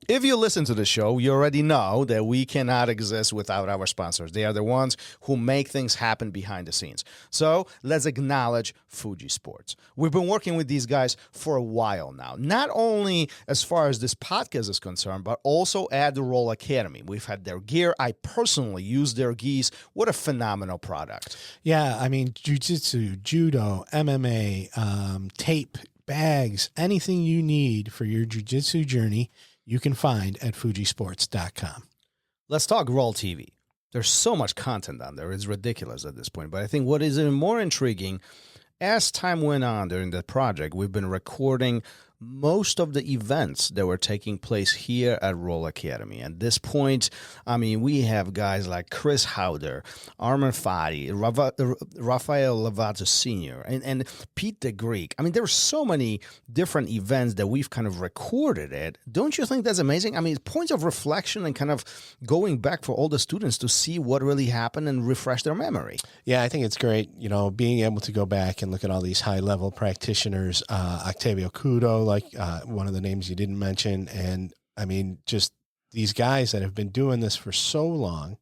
If you listen to the show, you already know that we cannot exist without our sponsors. They are the ones who make things happen behind the scenes. So let's acknowledge Fuji Sports. We've been working with these guys for a while now, not only as far as this podcast is concerned, but also at the RŌL Academy. We've had their gear. I personally use their gis. What a phenomenal product. Yeah, I mean, jiu-jitsu, judo, MMA, tape, bags, anything you need for your jiu-jitsu journey, you can find at fujisports.com. Let's talk RŌL TV. There's so much content on there. It's ridiculous at this point. But I think what is even more intriguing, as time went on during the project, we've been recording most of the events that were taking place here at RŌL Academy. At this point, I mean, we have guys like Chris Howder, Armin Fati, Rafael Lovato Sr., and Pete the Greek. I mean, there are so many different events that we've kind of recorded it. Don't you think that's amazing? I mean, points of reflection and kind of going back for all the students to see what really happened and refresh their memory. Yeah, I think it's great, you know, being able to go back and look at all these high-level practitioners, Octavio Cudo, like one of the names you didn't mention. And I mean, just these guys that have been doing this for so long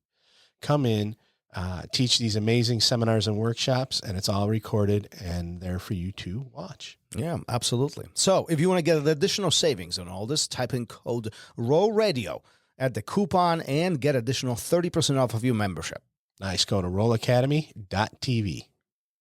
come in, teach these amazing seminars and workshops, and it's all recorded and there for you to watch. Yeah, absolutely. So if you want to get additional savings on all this, type in code RŌL Radio at the coupon and get additional 30% off of your membership. Nice. Go to rolacademy.tv.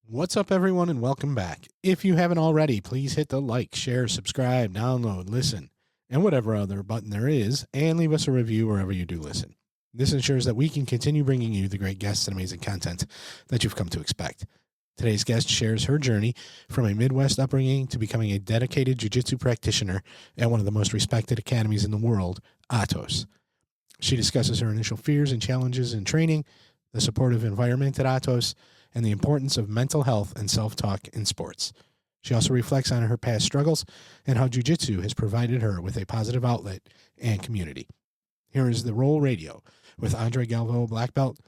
What's up, everyone, and welcome back. If you haven't already, please hit the like, share, subscribe, download, listen, and whatever other button there is, and leave us a review wherever you do listen. This ensures that we can continue bringing you the great guests and amazing content that you've come to expect. Today's guest shares her journey from a Midwest upbringing to becoming a dedicated jiu-jitsu practitioner at one of the most respected academies in the world, Atos. She discusses her initial fears and challenges in training, the supportive environment at Atos, and the importance of mental health and self-talk in sports. She also reflects on her past struggles and how jiu-jitsu has provided her with a positive outlet and community. Here is the RŌL Radio with Andre Galvo, black belt,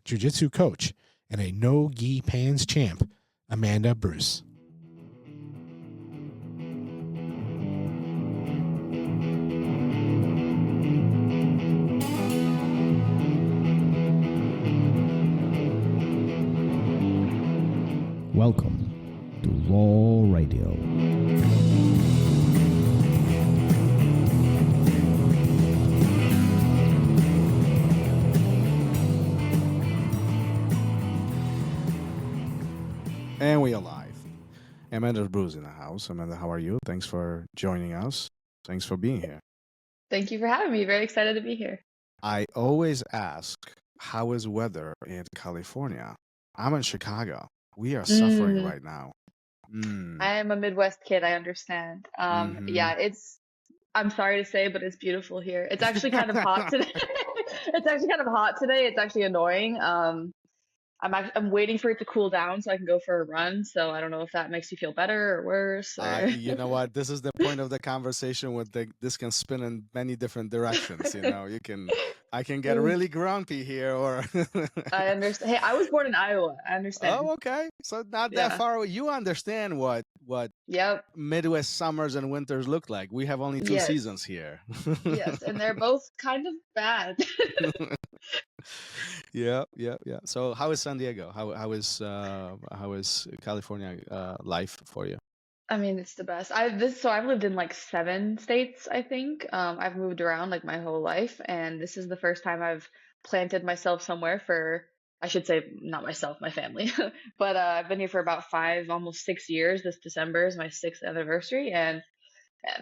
jiu-jitsu coach, and a no-gi pans champ, Amanda Bruse. Welcome to RŌL Radio. And we are live. Amanda Bruse in the house. Amanda, how are you? Thanks for joining us. Thanks for being here. Thank you for having me. Very excited to be here. I always ask, how is weather in California? I'm in Chicago. We are suffering right now. I am a Midwest kid. I understand. Yeah, I'm sorry to say, but it's beautiful here. It's actually kind of hot today. It's actually annoying. I'm waiting for it to cool down so I can go for a run. So I don't know if that makes you feel better or worse. You know what? This is the point of the conversation where this can spin in many different directions. You know, I can get really grumpy here, or I understand. Hey, I was born in Iowa. I understand. Oh, okay. So not that far away. You understand what Midwest summers and winters look like. We have only two seasons here. Yes, and they're both kind of bad. Yeah. So how is San Diego? How is California life for you? I mean, it's the best. I've lived in like 7 states, I think. I've moved around like my whole life, and this is the first time I've planted myself somewhere for, I should say, not myself, my family. But I've been here for about 5, almost 6 years. This December is my 6th anniversary, and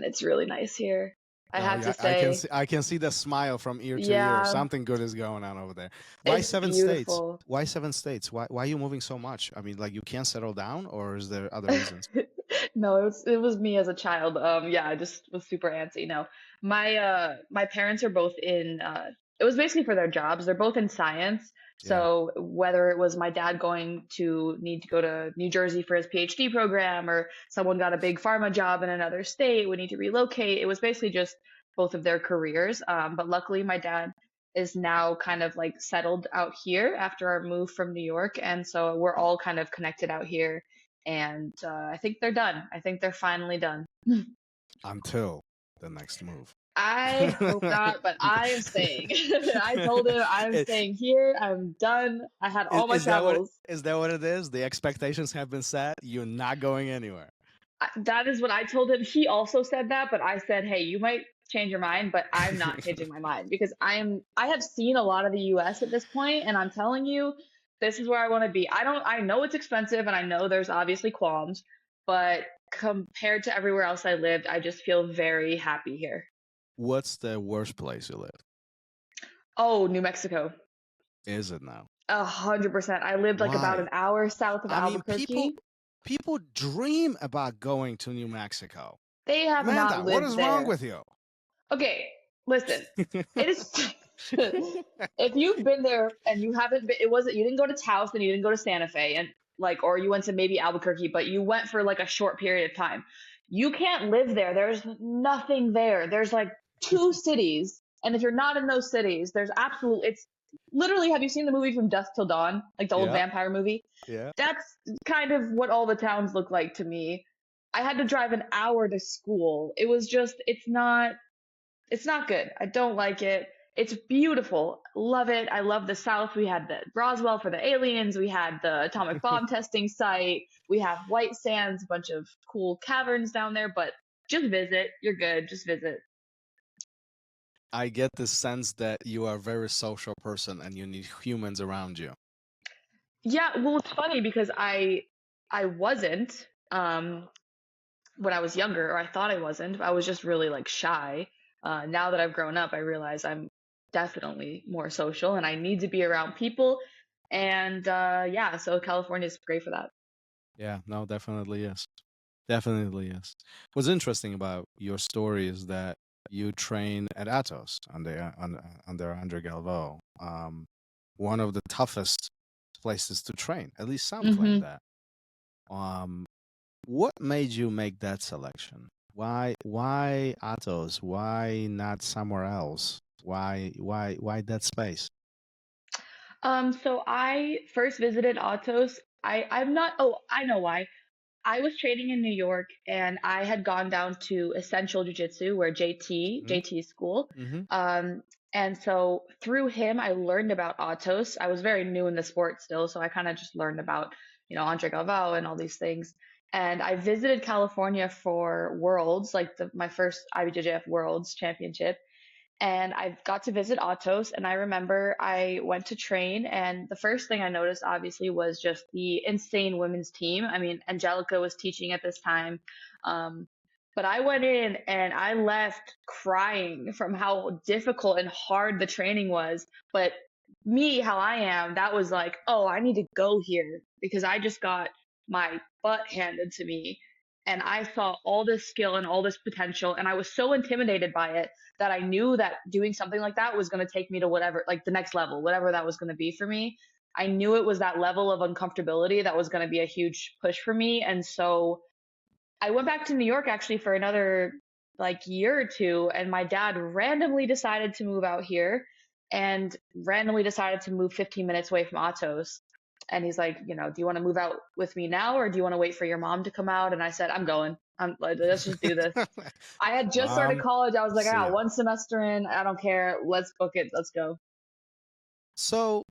it's really nice here. I have to say, I can see the smile from ear to ear. Something good is going on over there. Why 7 states? Why 7 states? Why are you moving so much? I mean, like, you can't settle down, or is there other reasons? No, it was me as a child. I just was super antsy. No, my parents are both in. It was basically for their jobs. They're both in science. So whether it was my dad need to go to New Jersey for his PhD program, or someone got a big pharma job in another state, we need to relocate. It was basically just both of their careers. But luckily my dad is now kind of like settled out here after our move from New York. And so we're all kind of connected out here. And I think they're done. I think they're finally done. Until the next move. I hope not, but I am staying. I told him I'm Is, staying here. I'm done. I had all my is that what travels. is that what it is? The expectations have been set. You're not going anywhere. That is what I told him. He also said that, but I said, "Hey, you might change your mind, but I'm not changing my mind because I have seen a lot of the US at this point, and I'm telling you, this is where I want to be. I know it's expensive and I know there's obviously qualms, but compared to everywhere else I lived, I just feel very happy here." What's the worst place you live? Oh, New Mexico. Is it now? 100%. I lived like about Why? an hour south of I mean, Albuquerque. people dream about going to New Mexico. They have Amanda, not what lived is there. wrong with you? Okay, listen. It is if you've been there and you haven't been, you didn't go to Taos and you didn't go to Santa Fe and or you went to maybe Albuquerque, but you went for like a short period of time. You can't live there. There's nothing there. There's like 2 cities, and if you're not in those cities, it's literally, have you seen the movie From Dusk Till Dawn? Like the old Yeah. vampire movie? Yeah. That's kind of what all the towns look like to me. I had to drive an hour to school. It was just, it's not good. I don't like it. It's beautiful. Love it. I love the South. We had the Roswell for the aliens. We had the atomic bomb testing site. We have White Sands, a bunch of cool caverns down there, but just visit. You're good. Just visit. I get the sense that you are a very social person and you need humans around you. Yeah, well, it's funny because I wasn't when I was younger, or I thought I wasn't. I was just really like shy. Now that I've grown up, I realize I'm definitely more social and I need to be around people. And yeah, so California is great for that. Yeah, no, definitely yes. Definitely yes. What's interesting about your story is that you train at Atos under Andre Galvo, one of the toughest places to train. At least some claim that. What made you make that selection? Why Atos? Why not somewhere else? Why that space? So I first visited Atos. I'm not, oh, I know why. I was training in New York and I had gone down to Essential Jiu Jitsu, where JT's school. And so through him, I learned about Atos. I was very new in the sport still, so I kind of just learned about, Andre Galvo and all these things. And I visited California for Worlds, like my first IBJJF Worlds Championship. And I got to visit Atos, and I remember I went to train, and the first thing I noticed obviously was just the insane women's team. I mean, Angelica was teaching at this time, but I went in and I left crying from how difficult and hard the training was. But me, how I am, that was like, oh, I need to go here because I just got my butt handed to me. And I saw all this skill and all this potential, and I was so intimidated by it that I knew that doing something like that was going to take me to whatever, like the next level, whatever that was going to be for me. I knew it was that level of uncomfortability that was going to be a huge push for me. And so I went back to New York actually for another like year or two, and my dad randomly decided to move out here and randomly decided to move 15 minutes away from Atos. And he's like, do you want to move out with me now, or do you want to wait for your mom to come out? And I said, I'm going. Let's just do this. I had just started college. I was like, one semester in. I don't care. Let's book it. Let's go. So,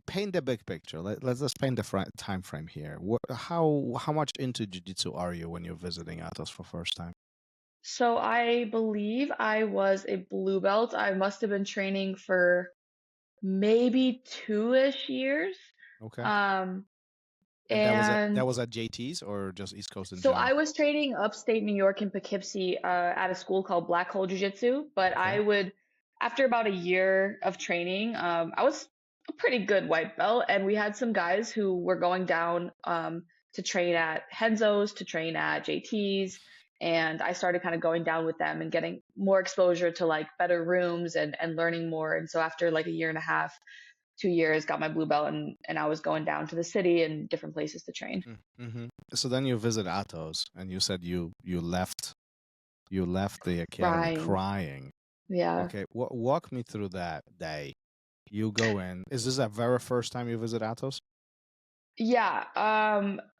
paint the big picture. Let's just paint the time frame here. How much into jiu-jitsu are you when you're visiting Atos for first time? So I believe I was a blue belt. I must have been training for maybe 2-ish years. Okay. And that was at JT's or just East Coast in general? I was training upstate New York in Poughkeepsie at a school called Black Hole Jiu Jitsu. But okay. I would, after about a year of training, I was a pretty good white belt, and we had some guys who were going down to train at Henzo's, to train at JT's, and I started kind of going down with them and getting more exposure to like better rooms and learning more. And so after like a year and a half, 2 years, got my blue belt, and I was going down to the city and different places to train. Mm-hmm. So then you visit Atos, and you said you left the academy crying. Yeah. Okay, walk me through that day. You go in. Is this the very first time you visit Atos? Yeah.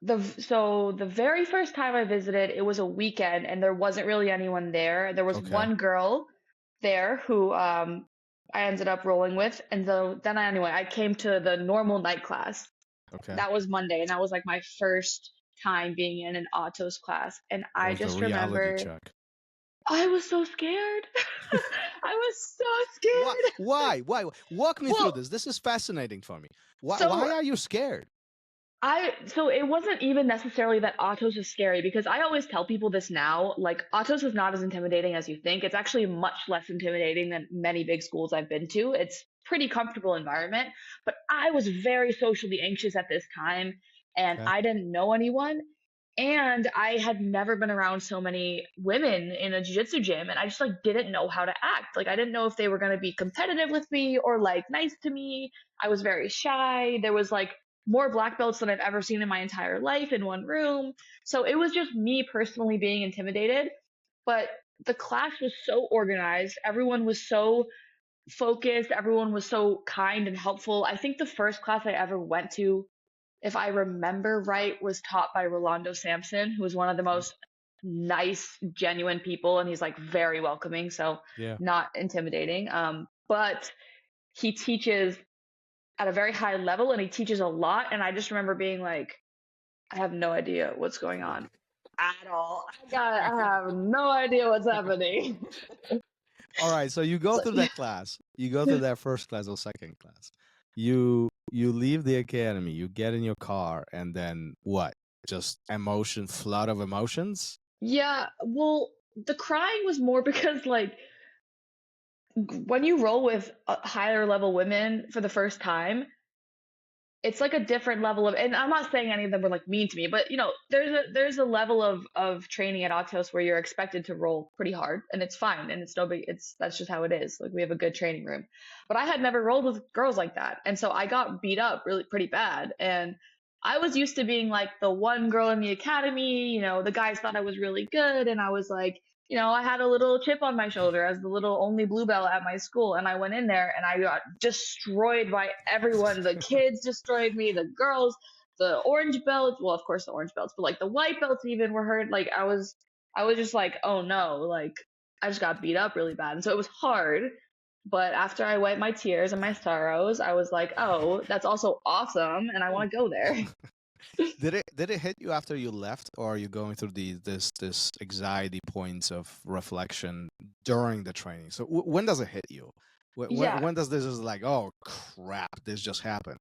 The very first time I visited, it was a weekend, and there wasn't really anyone there. There was one girl there who I ended up rolling with. And so then I came to the normal night class. Okay. That was Monday, and that was like my first time being in an Atos class. And That I was the just reality remember check. I was so scared. I was so Why? scared. Why? Walk me through Well, this. This is fascinating for me. Why so are you scared? so it wasn't even necessarily that Atos is scary, because I always tell people this now, like Atos is not as intimidating as you think. It's actually much less intimidating than many big schools I've been to. It's pretty comfortable environment, but I was very socially anxious at this time, and Okay. I didn't know anyone, and I had never been around so many women in a jiu-jitsu gym, and I just like didn't know how to act. Like I didn't know if they were going to be competitive with me or like nice to me. I was very shy. There was like more black belts than I've ever seen in my entire life in one room. So it was just me personally being intimidated. But the class was so organized. Everyone was so focused. Everyone was so kind and helpful. I think the first class I ever went to, if I remember right, was taught by Rolando Sampson, who was one of the Okay. most nice, genuine people. And he's like very welcoming. So Yeah. not intimidating. But he teaches at a very high level, and he teaches a lot. And I just remember being like, I have no idea what's going on at all. I have no idea what's happening. All right. So you go So, through that class. You go through that first class or second class. You leave the academy. You get in your car, and then what? Just flood of emotions. yeah, well, the crying was more because like when you roll with higher level women for the first time, it's like a different level of, and I'm not saying any of them were like mean to me, but there's a level of training at Atos where you're expected to roll pretty hard, and it's fine, and it's no big, that's just how it is. Like we have a good training room. But I had never rolled with girls like that, and so I got beat up really pretty bad. And I was used to being like the one girl in the academy, the guys thought I was really good, and I was like, I had a little chip on my shoulder as the little only blue belt at my school. And I went in there and I got destroyed by everyone. The kids destroyed me, the girls, the orange belts. Well, of course the orange belts, but like the white belts even were hurt. Like I was just like, oh no, like I just got beat up really bad. And so it was hard. But after I wiped my tears and my sorrows, I was like, oh, that's also awesome. And I want to go there. Did it hit you after you left, or are you going through this anxiety points of reflection during the training? So when does it hit you? Yeah. When does this is like, oh crap, this just happened?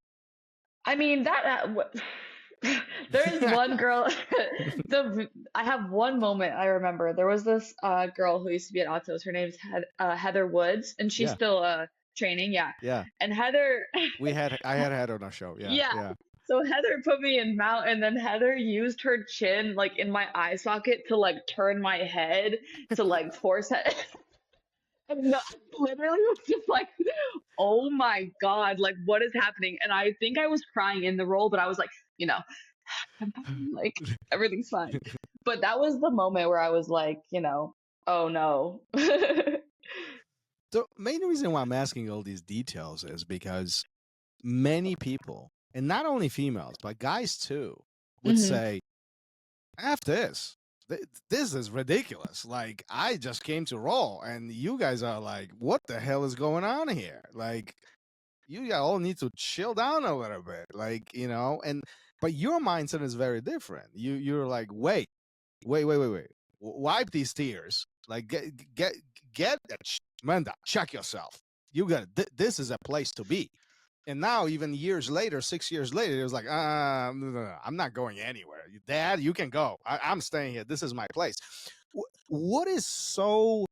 I mean, there's one girl. I have one moment I remember. There was this girl who used to be at Atos. Her name's Heather Woods, and she's Yeah. still training. Yeah. Yeah. And Heather. I had Heather on our show. Yeah. Yeah. Yeah. So Heather put me in mount, and then Heather used her chin like in my eye socket to like turn my head to like force it. And no, literally was just like, oh my God, like what is happening? And I think I was crying in the role, but I was like, I'm fine, like everything's fine. But that was the moment where I was like, oh no. The main reason why I'm asking all these details is because many people, and not only females, but guys too, would Mhm. say, F this. This is ridiculous. Like, I just came to roll, and you guys are like, what the hell is going on here? Like, you all need to chill down a little bit. Like, but your mindset is very different. You're like, wait. Wipe these tears. Like, get Manda, check yourself. You got this is a place to be. And now, even years later, 6 years later, it was like, no, I'm not going anywhere. Dad, you can go. I'm staying here. This is my place. What is so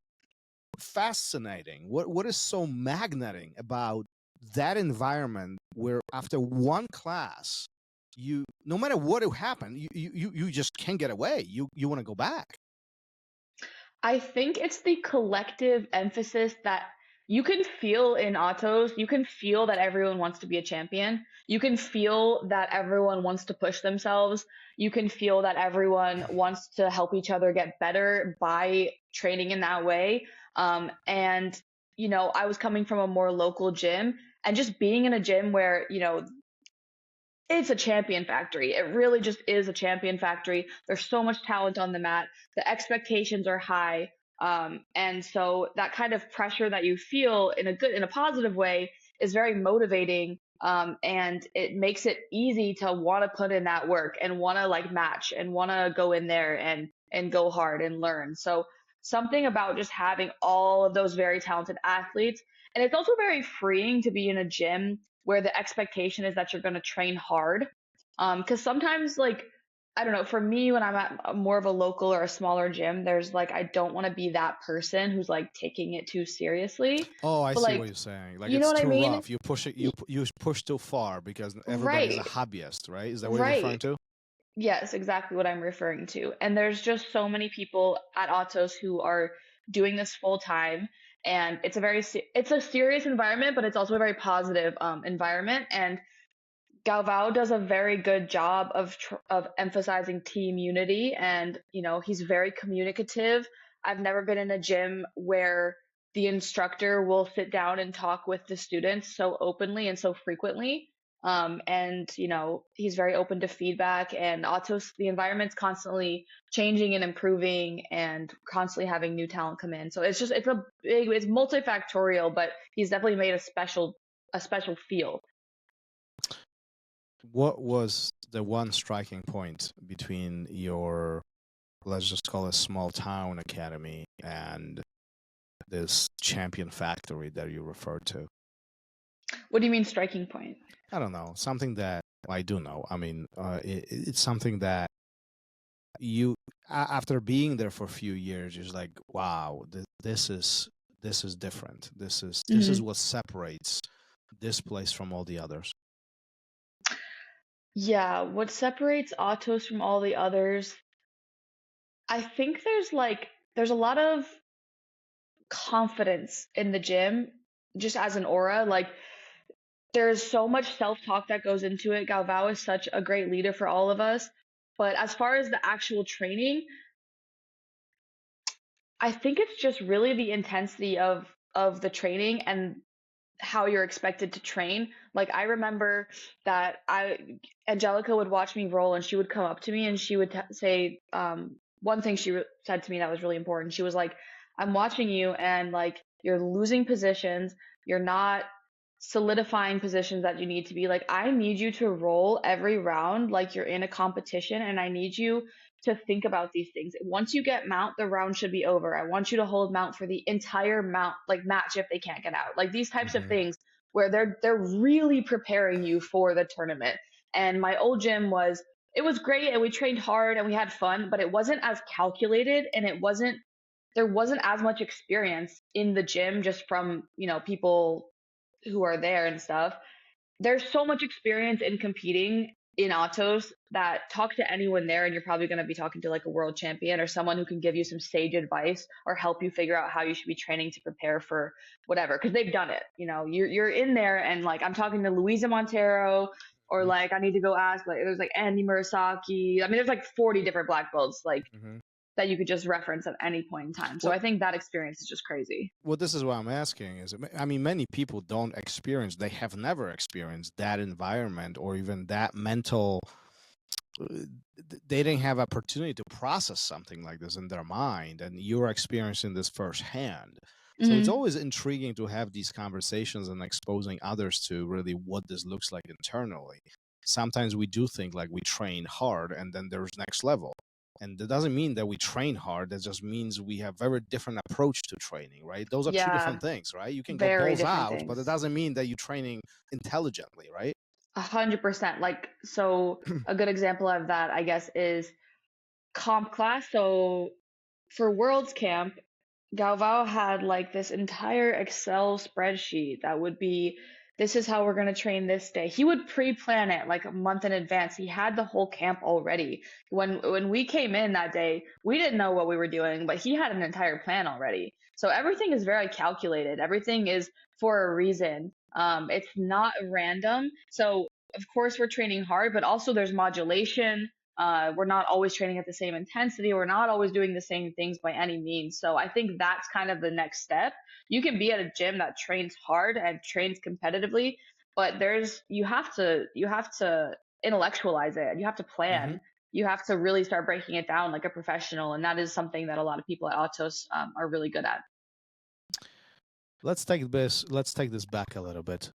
fascinating? What is so magnetic about that environment where after one class, no matter what will happen, you just can't get away. You want to go back. I think it's the collective emphasis that you can feel in Atos. You can feel that everyone wants to be a champion. You can feel that everyone wants to push themselves. You can feel that everyone wants to help each other get better by training in that way. And, I was coming from a more local gym, and just being in a gym where, it's a champion factory. It really just is a champion factory. There's so much talent on the mat. The expectations are high. And so that kind of pressure that you feel in a positive way is very motivating. And it makes it easy to want to put in that work and want to like match and want to go in there and go hard and learn. So something about just having all of those very talented athletes. And it's also very freeing to be in a gym where the expectation is that you're going to train hard. Because sometimes, like, I don't know, for me, when I'm at more of a local or a smaller gym, there's like, I don't want to be that person who's like taking it too seriously. Oh, I But see what like, you're saying. Like you know it's what I too mean? rough. You push it. You push too far because everybody's a Right, hobbyist, right? Is that what you're referring right. to? Yes, exactly what I'm referring to. And there's just so many people at Atos who are doing this full time. And it's a serious environment, but it's also a very positive environment. And Galvao does a very good job of emphasizing team unity, and he's very communicative. I've never been in a gym where the instructor will sit down and talk with the students so openly and so frequently. And he's very open to feedback, and Autos, the environment's constantly changing and improving and constantly having new talent come in. So it's multifactorial, but he's definitely made a special feel. What was the one striking point between your, let's just call it small town academy, and this champion factory that you referred to? What do you mean striking point? I don't know. Something that I do know. I mean, it's something that you, after being there for a few years, you're just like, wow, this is different. This is what separates this place from all the others. Yeah, what separates Atos from all the others, I think there's a lot of confidence in the gym just as an aura. Like there's so much self-talk that goes into it. Galvao is such a great leader for all of us. But as far as the actual training, I think it's just really the intensity of the training and how you're expected to train. Like I remember that Angelica would watch me roll and she would come up to me and she would say one thing said to me that was really important. She was like, "I'm watching you and like you're losing positions, you're not solidifying positions that you need to be. Like I need you to roll every round like you're in a competition and I need you to think about these things. Once you get mount, the round should be over. I want you to hold mount for the entire mount, like match if they can't get out. Like these types of Hmm. things where they're really preparing you for the tournament." And my old gym it was great and we trained hard and we had fun, but it wasn't as calculated and there wasn't as much experience in the gym just from, people who are there and stuff. There's so much experience in competing in Atos that talk to anyone there and you're probably going to be talking to like a world champion or someone who can give you some sage advice or help you figure out how you should be training to prepare for whatever, because they've done it. You're in there and like I'm talking to Louisa Montero, or like I need to go ask, like there's like Andy Murasaki. I mean there's like 40 different black belts like Hmm. that you could just reference at any point in time. So Well, I think that experience is just crazy. well, this is what I'm asking. I mean, many people don't experience. They have never experienced that environment or even that mental. They didn't have opportunity to process something like this in their mind, and you're experiencing this firsthand. So it's Hmm. always intriguing to have these conversations and exposing others to really what this looks like internally. Sometimes we do think like we train hard and then there's next level. And that doesn't mean that we train hard. That just means we have very different approach to training, right? Those are two Yeah, different things, right? You can go very balls different out, but it things. doesn't mean that you're training intelligently, right? 100%. Like, so a good example of that, I guess, is comp class. So for Worlds Camp, Galvao had like this entire Excel spreadsheet that would be, this is how we're going to train this day. He would pre-plan it like a month in advance. He had the whole camp already. When we came in that day, we didn't know what we were doing, but he had an entire plan already. So everything is very calculated. Everything is for a reason. It's not random. So of course we're training hard, but also there's modulation. We're not always training at the same intensity. We're not always doing the same things by any means. So I think that's kind of the next step. You can be at a gym that trains hard and trains competitively, but you have to intellectualize it. You have to Hmm. plan. you have to really start breaking it down like a professional. And that is something that a lot of people at Atos are really good at. Let's take this back a little bit.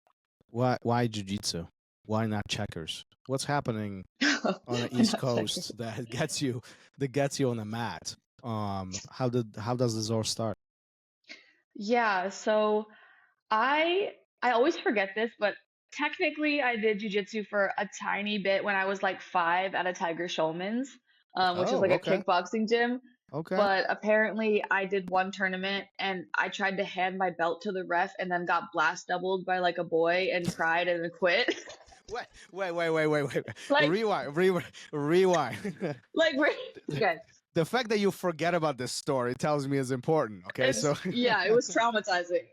Why jiu-jitsu? Why not checkers? What's happening on the East Coast that gets you on the mat? How does this all start? Yeah, so I always forget this, but technically I did jujitsu for a tiny bit when I was like 5 at a Tiger Schulman's, which is like a Okay. kickboxing gym. Okay. But apparently I did one tournament and I tried to hand my belt to the ref and then got blast doubled by like a boy and cried and then quit. Wait. Like, Rewind. like, okay. The fact that you forget about this story tells me it's important. Okay, so Yeah, it was traumatizing.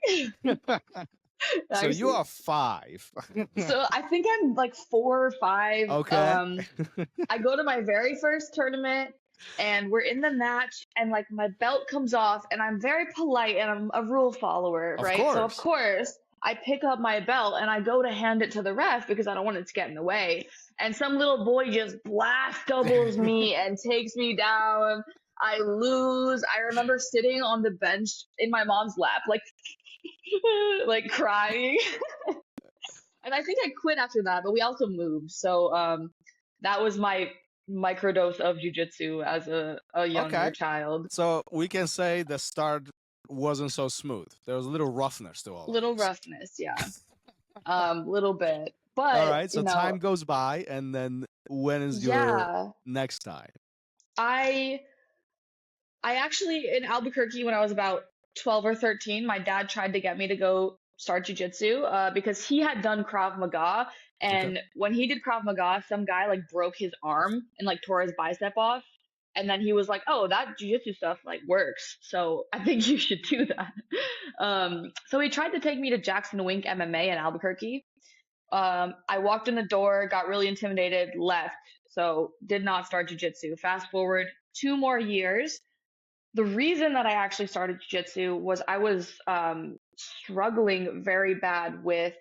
so you are 5. So I think I'm like 4 or 5. Okay. I go to my very first tournament and we're in the match and like my belt comes off and I'm very polite and I'm a rule follower, Of right? course. So of course I pick up my belt and I go to hand it to the ref because I don't want it to get in the way. And some little boy just blast doubles me and takes me down. I lose. I remember sitting on the bench in my mom's lap, like, like crying. And I think I quit after that, but we also moved. So that was my microdose of jujitsu as a younger child. So we can say the start wasn't so smooth. There was a little roughness to all. Little roughness, yeah. Little bit. But all right, so you know, time goes by, and then when is your next time? I actually, in Albuquerque, when I was about 12 or 13, my dad tried to get me to go start jiu-jitsu because he had done Krav Maga. And when he did Krav Maga, some guy like broke his arm and like tore his bicep off. And then he was like, oh, that jiu-jitsu stuff like works. So I think you should do that. So he tried to take me to Jackson Wink MMA in Albuquerque. I walked in the door, got really intimidated, left. So did not start jiu-jitsu. Fast forward 2 more years. The reason that I actually started jiu-jitsu was I was struggling very bad with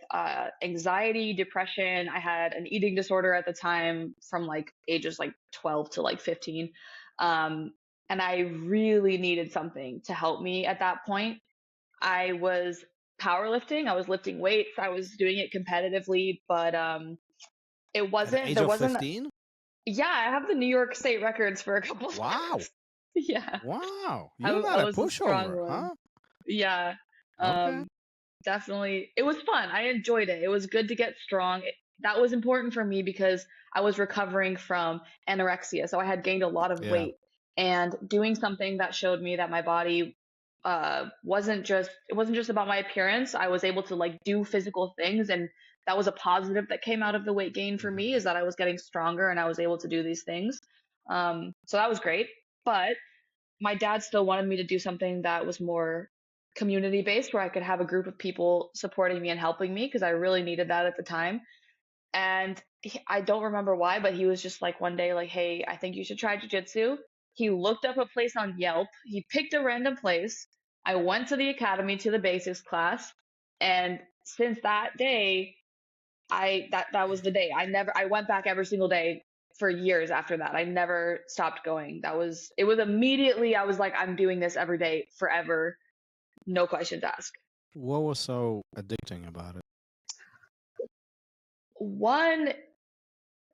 anxiety, depression. I had an eating disorder at the time from like ages like 12 to like 15. And I really needed something to help me at that point. I was powerlifting. I was lifting weights. I was doing it competitively, but it wasn't. At the age there of wasn't. 15? Yeah, I have the New York State records for a couple of Wow. times. Yeah. Wow. You're not a pushover, huh? Yeah. Okay. Definitely. It was fun. I enjoyed it. It was good to get strong. That was important for me because I was recovering from anorexia. So I had gained a lot of weight, and doing something that showed me that my body wasn't just about my appearance. I was able to like do physical things, and that was a positive that came out of the weight gain for me, is that I was getting stronger and I was able to do these things. So that was great. But my dad still wanted me to do something that was more community based, where I could have a group of people supporting me and helping me, because I really needed that at the time. And I don't remember why, but he was just like one day like, hey, I think you should try jiu-jitsu. He looked up a place on Yelp. He picked a random place. I went to the academy, to the basics class. And since that day, that was the day. I went back every single day for years after that. I never stopped going. It was immediately, I was like, I'm doing this every day forever. No questions asked. What was so addicting about it? One,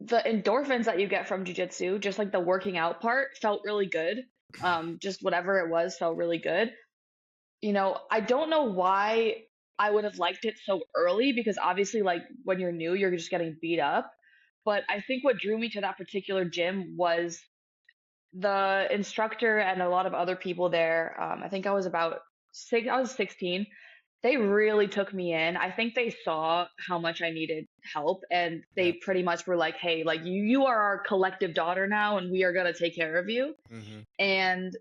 the endorphins that you get from jiu-jitsu, just like the working out part, felt really good. Just whatever it was felt really good. You know, I don't know why I would have liked it so early, because obviously like when you're new, you're just getting beat up. But I think what drew me to that particular gym was the instructor and a lot of other people there. I think I was 16. They really took me in. I think they saw how much I needed help, and they pretty much were like, hey, like you are our collective daughter now, and we are going to take care of you. Mm-hmm. And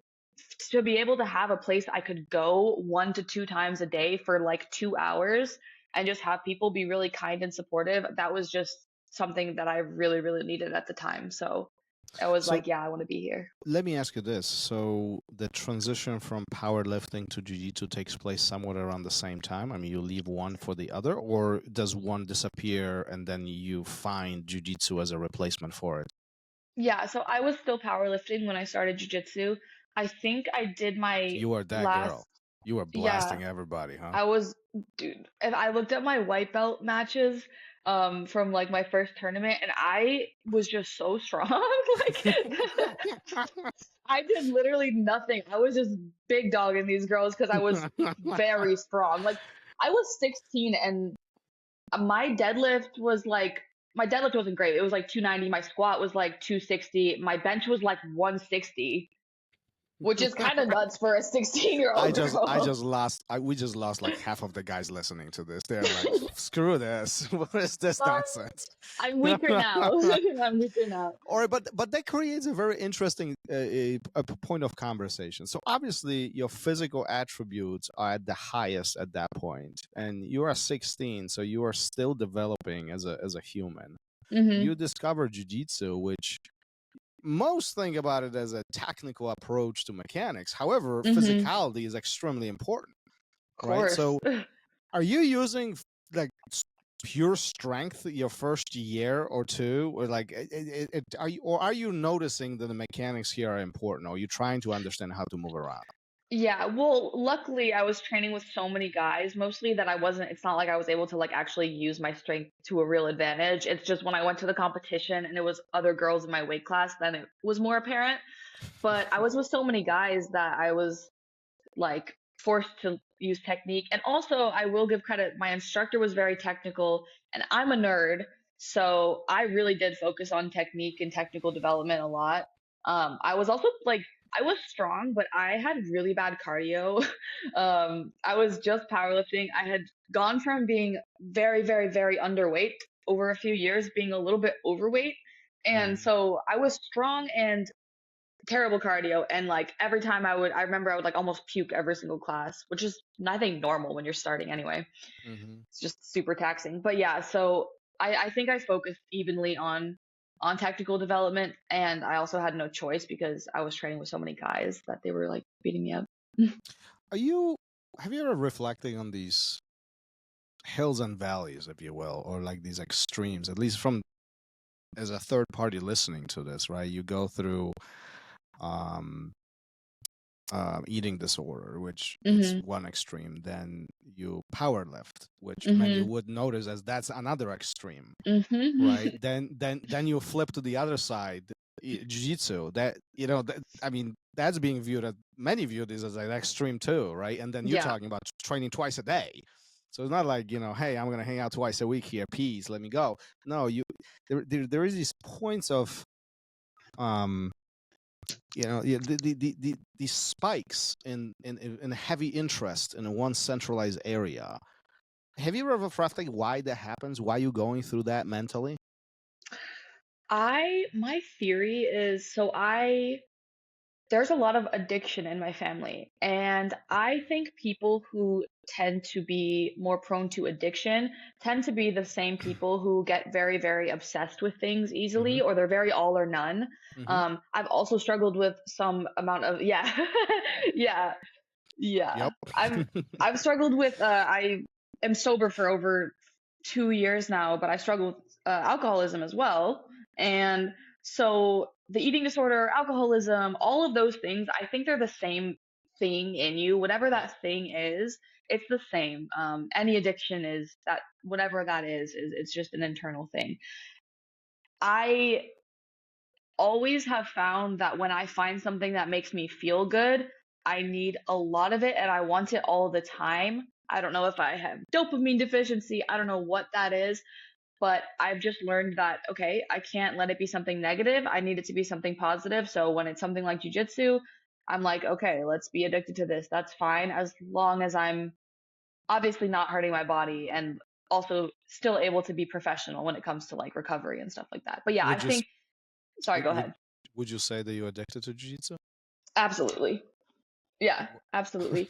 to be able to have a place I could go 1 to 2 times a day for like 2 hours and just have people be really kind and supportive, that was just something that I really, really needed at the time. So I was like, yeah, I want to be here. Let me ask you this. So the transition from powerlifting to jiu-jitsu takes place somewhat around the same time? I mean, you leave one for the other, or does one disappear and then you find jiu-jitsu as a replacement for it? Yeah, so I was still powerlifting when I started jiu-jitsu. I think I did my You were that last, girl. You were yeah, blasting everybody, huh? I was, dude, if I looked at my white belt matches from like my first tournament and I was just so strong. Like I did literally nothing. I was just big dogging these girls because I was very strong. Like I was 16 and my deadlift was like my deadlift wasn't great. It was like 290. My squat was like 260. My bench was like 160, which is kind of nuts for a 16-year-old I girl. just lost. We just lost like half of the guys listening to this. They're like, "Screw this! What is this Sorry, nonsense?" I'm weaker now. I'm weaker now. All right, but that creates a very interesting a point of conversation. So obviously, your physical attributes are at the highest at that point, and you are 16, so you are still developing as a human. Hmm. You discover jiu-jitsu, which most think about it as a technical approach to mechanics. However, Hmm. physicality is extremely important, Of right? course. So, are you using like pure strength your first year or two, or like are you noticing that the mechanics here are important, or are you trying to understand how to move around? Yeah, well, luckily I was training with so many guys mostly that it's not like I was able to like actually use my strength to a real advantage. It's just when I went to the competition and it was other girls in my weight class, then it was more apparent. But I was with so many guys that I was like forced to use technique. And also, I will give credit, my instructor was very technical and I'm a nerd. So I really did focus on technique and technical development a lot. I was also like, I was strong, but I had really bad cardio. I was just powerlifting. I had gone from being very, very, very underweight over a few years, being a little bit overweight. And Mm-hmm. so I was strong and terrible cardio, and like every time I remember I would like almost puke every single class, which is I think normal when you're starting anyway. Mm-hmm. It's just super taxing. But yeah, so I think I focused evenly on technical development, and I also had no choice because I was training with so many guys that they were like beating me up. Are you have you ever reflecting on these hills and valleys, if you will, or like these extremes, at least from as a third party listening to this, right? You go through um eating disorder, which it's Mhm. one extreme. Then you power lift, which many Mhm. would notice as that's another extreme, right? Mhm. Then you flip to the other side, jiu-jitsu. That I mean, that's being viewed as many view this as an extreme too, right? And then you're Yeah. talking about training twice a day. So it's not like, hey, I'm gonna hang out twice a week here. Peace, let me go. No, there is these points of um these spikes in heavy interest in one centralized area. Have you ever reflected why that happens? Why you going through that mentally? My theory is so I there's a lot of addiction in my family. And I think people who tend to be more prone to addiction tend to be the same people who get very, very obsessed with things Mm-hmm. easily, or they're very all or none. Mm-hmm. I've also struggled with some amount of, yeah, yeah, yeah. Yep. I've struggled with, I am sober for over 2 years now, but I struggle with alcoholism as well. And so the eating disorder, alcoholism, all of those things, I think they're the same thing in you. Whatever that thing is, it's the same. Any addiction is that, whatever that is it's just an internal thing. I always have found that when I find something that makes me feel good, I need a lot of it and I want it all the time. I don't know if I have dopamine deficiency. I don't know what that is, but I've just learned that, okay, I can't let it be something negative. I need it to be something positive. So when it's something like jujitsu, I'm like, okay, let's be addicted to this. That's fine as long as I'm obviously not hurting my body and also still able to be professional when it comes to like recovery and stuff like that. But yeah, I would you s- think, sorry, go would ahead. would you say that you're addicted to jiu-jitsu? Absolutely. Yeah, absolutely.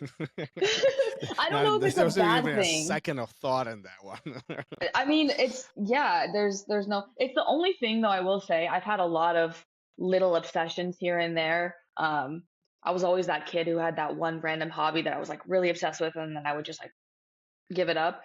I don't know if it's There a wasn't bad even a thing. second of thought in that one. I mean, it's yeah, there's no it's the only thing though I will say I've had a lot of little obsessions here and there. I was always that kid who had that one random hobby that I was like really obsessed with and then I would just like give it up.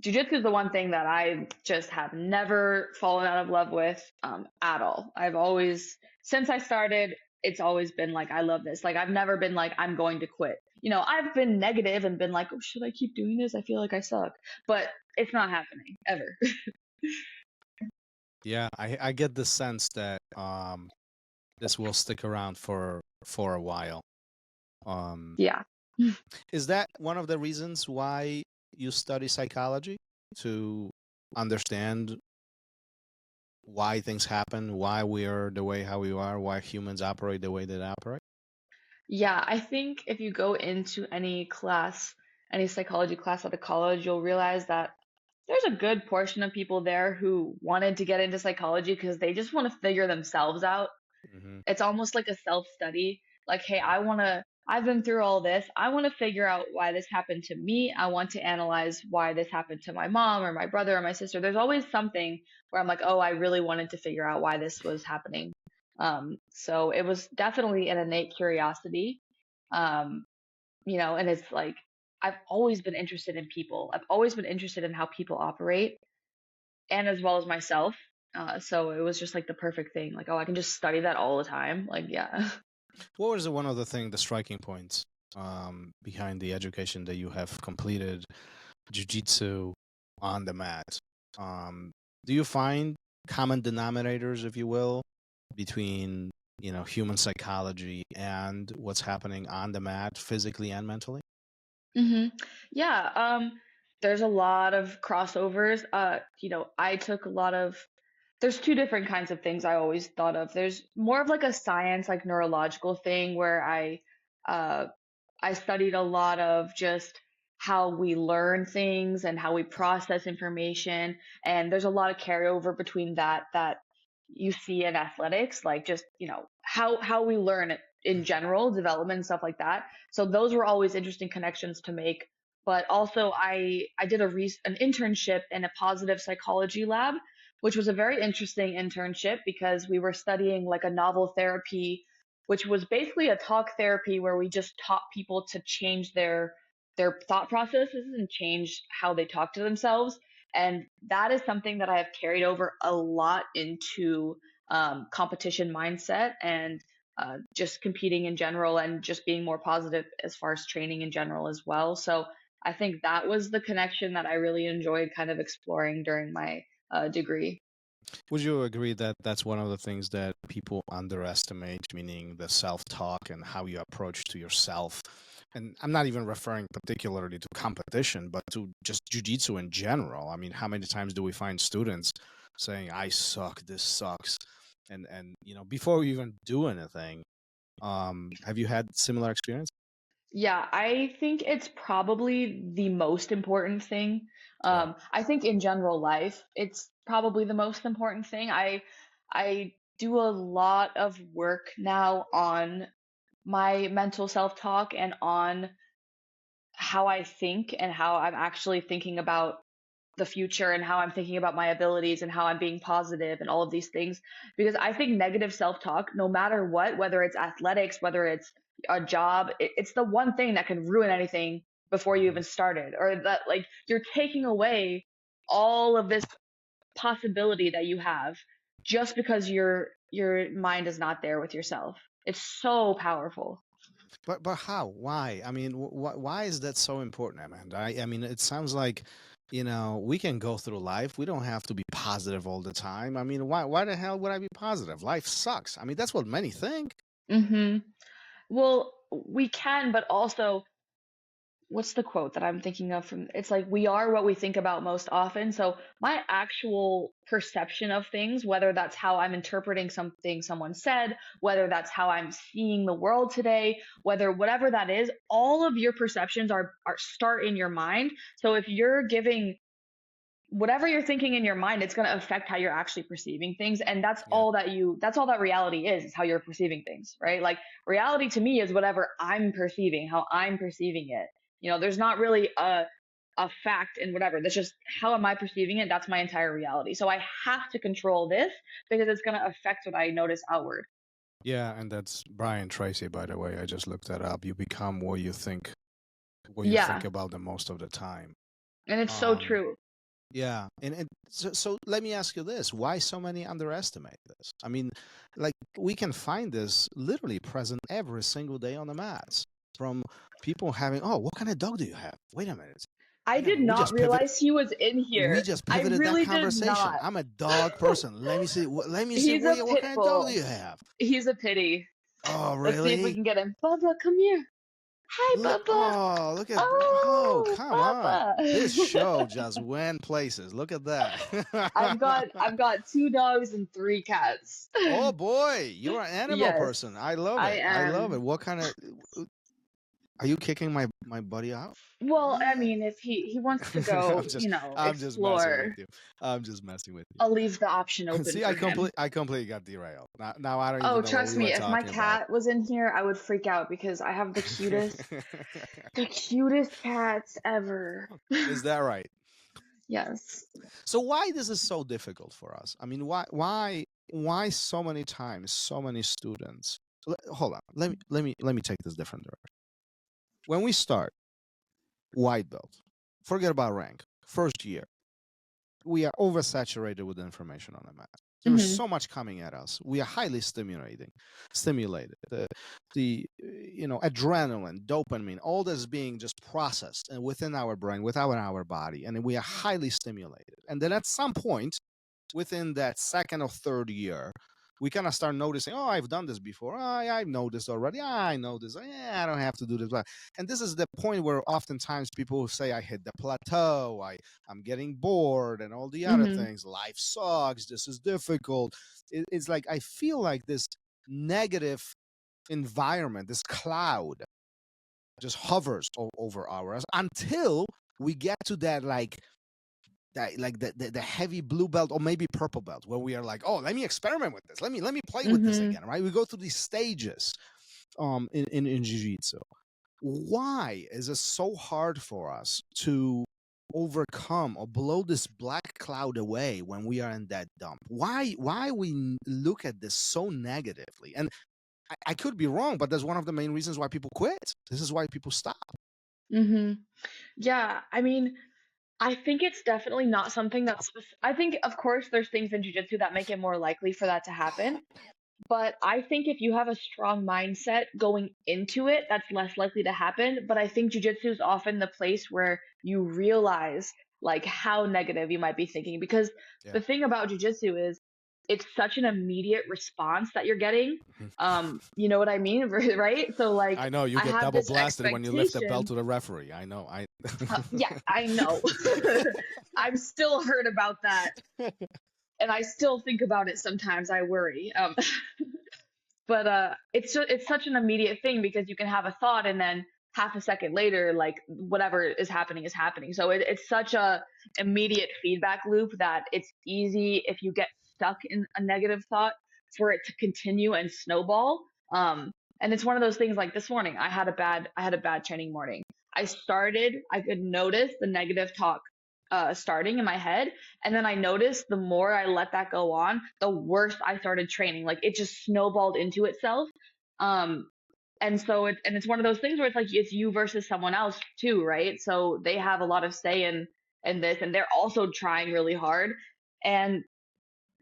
Jiu-jitsu is the one thing that I just have never fallen out of love with at all. I've always, since I started, it's always been like, I love this. Like, I've never been like, I'm going to quit. I've been negative and been like, oh, should I keep doing this? I feel like I suck. But it's not happening ever. Yeah, I get the sense that this will stick around for a while. Yeah. Is that one of the reasons why you study psychology? To understand why things happen, why we are the way how we are, why humans operate the way they operate? Yeah, I think if you go into any class, any psychology class at a college, you'll realize that there's a good portion of people there who wanted to get into psychology because they just want to figure themselves out. Hmm. It's almost like a self-study. Like, hey, I've been through all this. I want to figure out why this happened to me. I want to analyze why this happened to my mom or my brother or my sister. There's always something where I'm like, oh, I really wanted to figure out why this was happening. So it was definitely an innate curiosity. Um, and it's like, I've always been interested in people. I've always been interested in how people operate and as well as myself. So it was just like the perfect thing. Like, oh, I can just study that all the time. Like, yeah. What was one of the striking points behind the education that you have completed, jiu-jitsu on the mat? Do you find common denominators, if you will, between human psychology and what's happening on the mat, physically and mentally? hmm Yeah. There's a lot of crossovers. I took a lot of, there's two different kinds of things I always thought of. There's more of like a science, like neurological thing where uh, I studied a lot of just how we learn things and how we process information. And there's a lot of carryover between that you see in athletics, like just, how we learn it in general, development and stuff like that. So those were always interesting connections to make. But also I did an internship in a positive psychology lab, which was a very interesting internship because we were studying like a novel therapy, which was basically a talk therapy where we just taught people to change their thought processes and change how they talk to themselves. And that is something that I have carried over a lot into competition mindset and just competing in general and just being more positive as far as training in general as well. So I think that was the connection that I really enjoyed kind of exploring during my degree. Would you agree that that's one of the things that people underestimate, meaning the self-talk and how you approach to yourself? And I'm not even referring particularly to competition, but to just jiu-jitsu in general. I mean, how many times do we find students saying, "I suck, this sucks," and before we even do anything, have you had similar experience? Yeah, I think it's probably the most important thing. Yeah. I think in general life, it's probably the most important thing. I do a lot of work now on my mental self-talk and on how I think and how I'm actually thinking about the future and how I'm thinking about my abilities and how I'm being positive and all of these things. Because I think negative self talk, no matter what, whether it's athletics, whether it's a job, it's the one thing that can ruin anything before you Mhm. even started. Or that, like, you're taking away all of this possibility that you have just because your mind is not there with yourself. It's so powerful. But how? Why? I mean, why is that so important, Amanda? I mean, it sounds like, we can go through life. We don't have to be positive all the time. I mean, why the hell would I be positive? Life sucks. I mean, that's what many think. hmm Well, we can, but also what's the quote that I'm thinking of from it's like we are what we think about most often. So my actual perception of things, whether that's how I'm interpreting something someone said, whether that's how I'm seeing the world today, whether whatever that is, all of your perceptions are start in your mind. So if you're giving whatever you're thinking in your mind, it's going to affect how you're actually perceiving things. And Yeah. that's all that reality is how you're perceiving things, right? Like reality to me is whatever I'm perceiving, how I'm perceiving it. There's not really a fact in whatever. That's just how am I perceiving it? That's my entire reality. So I have to control this because it's going to affect what I notice outward. Yeah, and that's Brian Tracy, by the way. I just looked that up. You become what you think Yeah. about the most of the time. And it's so Um, true. Yeah, and so let me ask you this: why so many underestimate this? I mean, like we can find this literally present every single day on the mats from people having, oh, what kind of dog do you have? I Wait a did minute, not realize he was in we here. just I pivoted that really did conversation. not. I'm a dog person. Let me see. Let me see. He's a What pit kind of dog do bull. you have? He's a pity. Oh, Let's see if we really? can get him. Bubba, come here. Hi, Bubba. Oh, look at. Oh, Oh, come on! This Bubba. show just went places. Look at I've got that. I've got 2 dogs and 3 cats. Oh boy, you're an animal Yes, person. I love I it. I love it. am. What kind of are you kicking my buddy out? Well, I mean, if he wants to go, I'm just I'm just messing with explore, you. I'm just messing with I'll leave the option you. open See, for him. I completely got derailed. Now I don't Oh, even know what trust we were me, if my talking about. cat was in here, I would freak out because I have the cutest cats ever. Is that right? Yes. So why this is so difficult for us? I mean, why so many times so many students? Hold on. Let me take this different direction. When we start white belt, forget about rank. First year, we are oversaturated with information on the mat. There's Hmm. so much coming at us. We are highly stimulated. The adrenaline, dopamine, all this being just processed and within our brain, within our body, and we are highly stimulated. And then at some point, within that second or third year, we kind of start noticing, oh, I've done this before. Oh, I've know this already. I know this. Yeah, I don't have to do this. And this is the point where oftentimes people say, I hit the plateau. I'm getting bored and all the other Hmm. things. Life sucks. This is difficult. It's like I feel like this negative environment, this cloud just hovers over us until we get to that the heavy blue belt or maybe purple belt where we are like, oh, let me experiment with this, let me play with this Hmm. again, right? We go through these stages in jiu-jitsu. Why is it so hard for us to overcome or blow this black cloud away when we are in that dump? Why we look at this so negatively? And I could be wrong, but that's one of the main reasons why people quit. This is why people stop. Hmm. Yeah, I mean, I think it's definitely not something I think, of course, there's things in jujitsu that make it more likely for that to happen. But I think if you have a strong mindset going into it, that's less likely to happen. But I think jujitsu is often the place where you realize like how negative you might be thinking. Because Yeah. the thing about jujitsu is it's such an immediate response that you're getting. You know what I mean? Right? So like I know you I get have double this blasted when you lift the belt expectation. to the referee. I know. Yeah, I know. I'm still hurt about that. And I still think about it sometimes. I worry. But it's such an immediate thing because you can have a thought and then half a second later, like whatever is happening is happening. So it's such a immediate feedback loop that it's easy if you get stuck in a negative thought for it to continue and snowball. And it's one of those things like this morning, I had a bad training morning. I could notice the negative talk starting in my head. And then I noticed the more I let that go on, the worse I started training. Like it just snowballed into itself. Um, and it's one of those things where it's like it's you versus someone else too, right? So they have a lot of say in this, and they're also trying really hard. And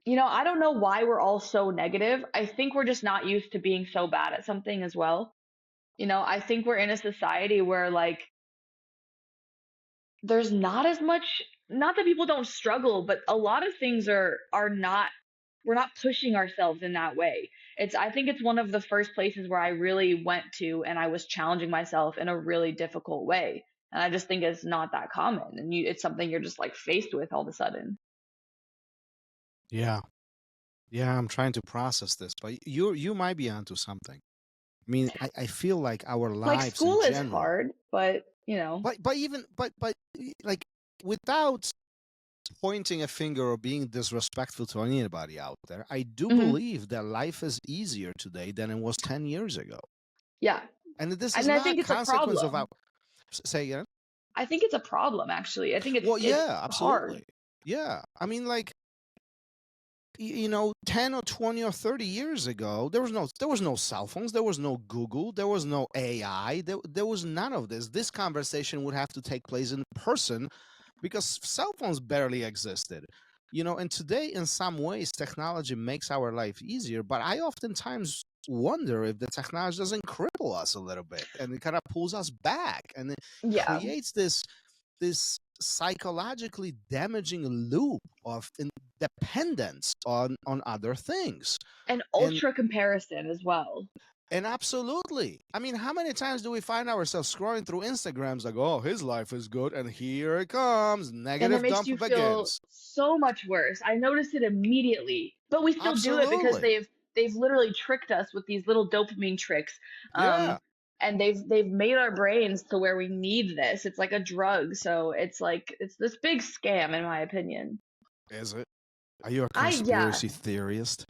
I don't know why we're all so negative. I think we're just not used to being so bad at something as well. I think we're in a society where like there's not as much, not that people don't struggle, but a lot of things are not, we're not pushing ourselves in that way. I think it's one of the first places where I really went to and I was challenging myself in a really difficult way. And I just think it's not that common, and it's something you're just like faced with all of a sudden. Yeah. Yeah, I'm trying to process this, but you might be onto something. I mean, I feel like our Like lives in school is general, hard, but but like without pointing a finger or being disrespectful to anybody out there, I do mhm, believe that life is easier today than it was 10 years ago. yeah. And this is And I not think it's a consequence of our problem. say again. I think it's a problem actually. I think Well, it's yeah, hard. absolutely. Yeah. I mean, like 10 or 20 or 30 years ago, there was no cell phones, there was no Google, there was no AI, there was none of this. This conversation would have to take place in person because cell phones barely existed. And today, in some ways, technology makes our life easier, but I oftentimes wonder if the technology doesn't cripple us a little bit, and it kind of pulls us back, and it Yeah. creates this psychologically damaging loop of dependence on other things. And ultra comparison as well. And absolutely. I mean, how many times do we find ourselves scrolling through Instagrams like, oh, his life is good, and here it comes, And it negative makes dump you feel begins. so much worse. I noticed it immediately, but we still do it because Absolutely. they've literally tricked us with these little dopamine tricks. Yeah. And they've made our brains to where we need this. It's like a drug. So it's this big scam, in my opinion. Is it? Are you a Yeah. conspiracy theorist?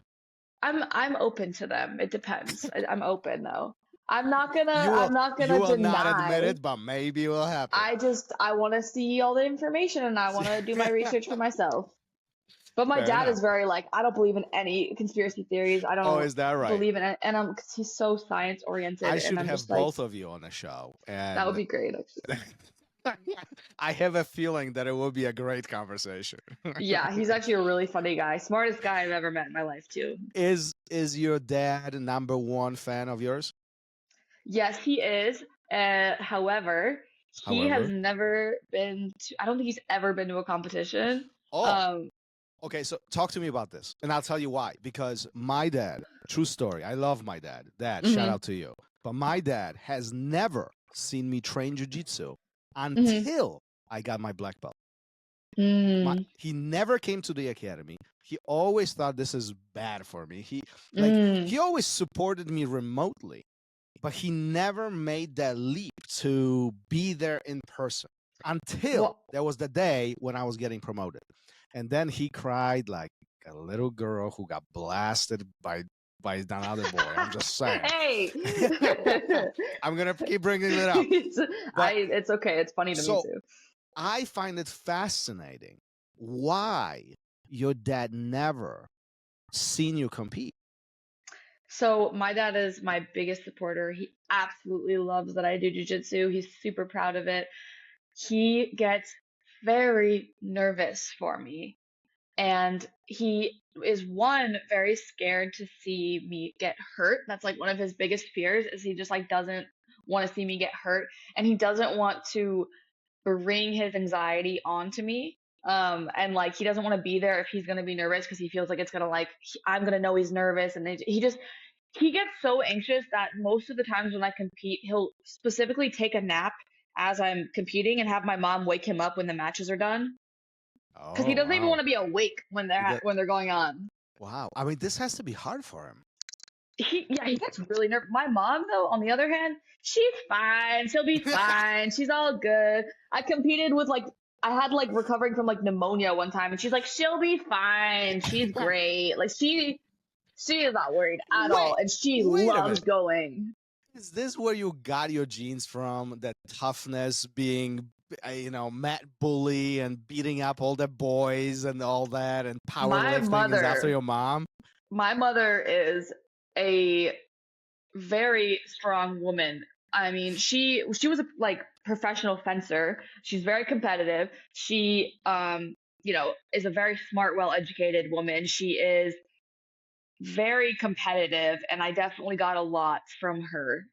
I'm open to them. It depends. I'm open though. I'm not You gonna will not admit deny. it, but maybe it will happen. I want to see all the information and I want to do my research for myself. But my Fair dad enough. is very like, I don't believe in any conspiracy theories. I Oh, don't is that right? believe in it. And he's so science oriented. I And should I'm have just like, both of you on the show. that would And be great, actually. I have a feeling that it will be a great conversation. Yeah, he's actually a really funny guy. Smartest guy I've ever met in my life, too. Is your dad #1 fan of yours? Yes, he is. However, he has never been to, I don't think he's ever been to a competition. Oh, okay. So talk to me about this, and I'll tell you why. Because my dad, true story, I love my dad. Dad, shout out to you. But my dad has never seen me train jiu-jitsu until I got my black belt. He never came to the academy. He always thought this is bad for me. He always supported me remotely, but he never made that leap to be there in person until there was the day when I was getting promoted. And then he cried like a little girl who got blasted by another boy. I'm just saying. Hey! I'm going to keep bringing it up. It's okay. It's funny to me, too. I find it fascinating why your dad never seen you compete. So my dad is my biggest supporter. He absolutely loves that I do jiu-jitsu. He's super proud of it. He gets very nervous for me. And he is very scared to see me get hurt. That's like one of his biggest fears, is he just like doesn't want to see me get hurt. And he doesn't want to bring his anxiety onto me. And like, he doesn't want to be there if he's going to be nervous, because he feels like it's going to like, I'm going to know he's nervous. And he gets so anxious that most of the times when I compete, he'll specifically take a nap as I'm competing and have my mom wake him up when the matches are done. Because he doesn't even want to be awake when they're going on. Wow. I mean, this has to be hard for him. He gets really nervous. My mom, though, on the other hand, she's fine. She'll be fine. She's all good. I competed with I had recovering from pneumonia one time, and she's like, she'll be fine. She's great. Like she is not worried at all, and she loves going. Is this where you got your genes from? That toughness, being Matt Bully and beating up all the boys and all that, and powerlifting is after your mom? My mother is a very strong woman. I mean, she was a professional fencer. She's very competitive. She is a very smart, well-educated woman. She is very competitive, and I definitely got a lot from her.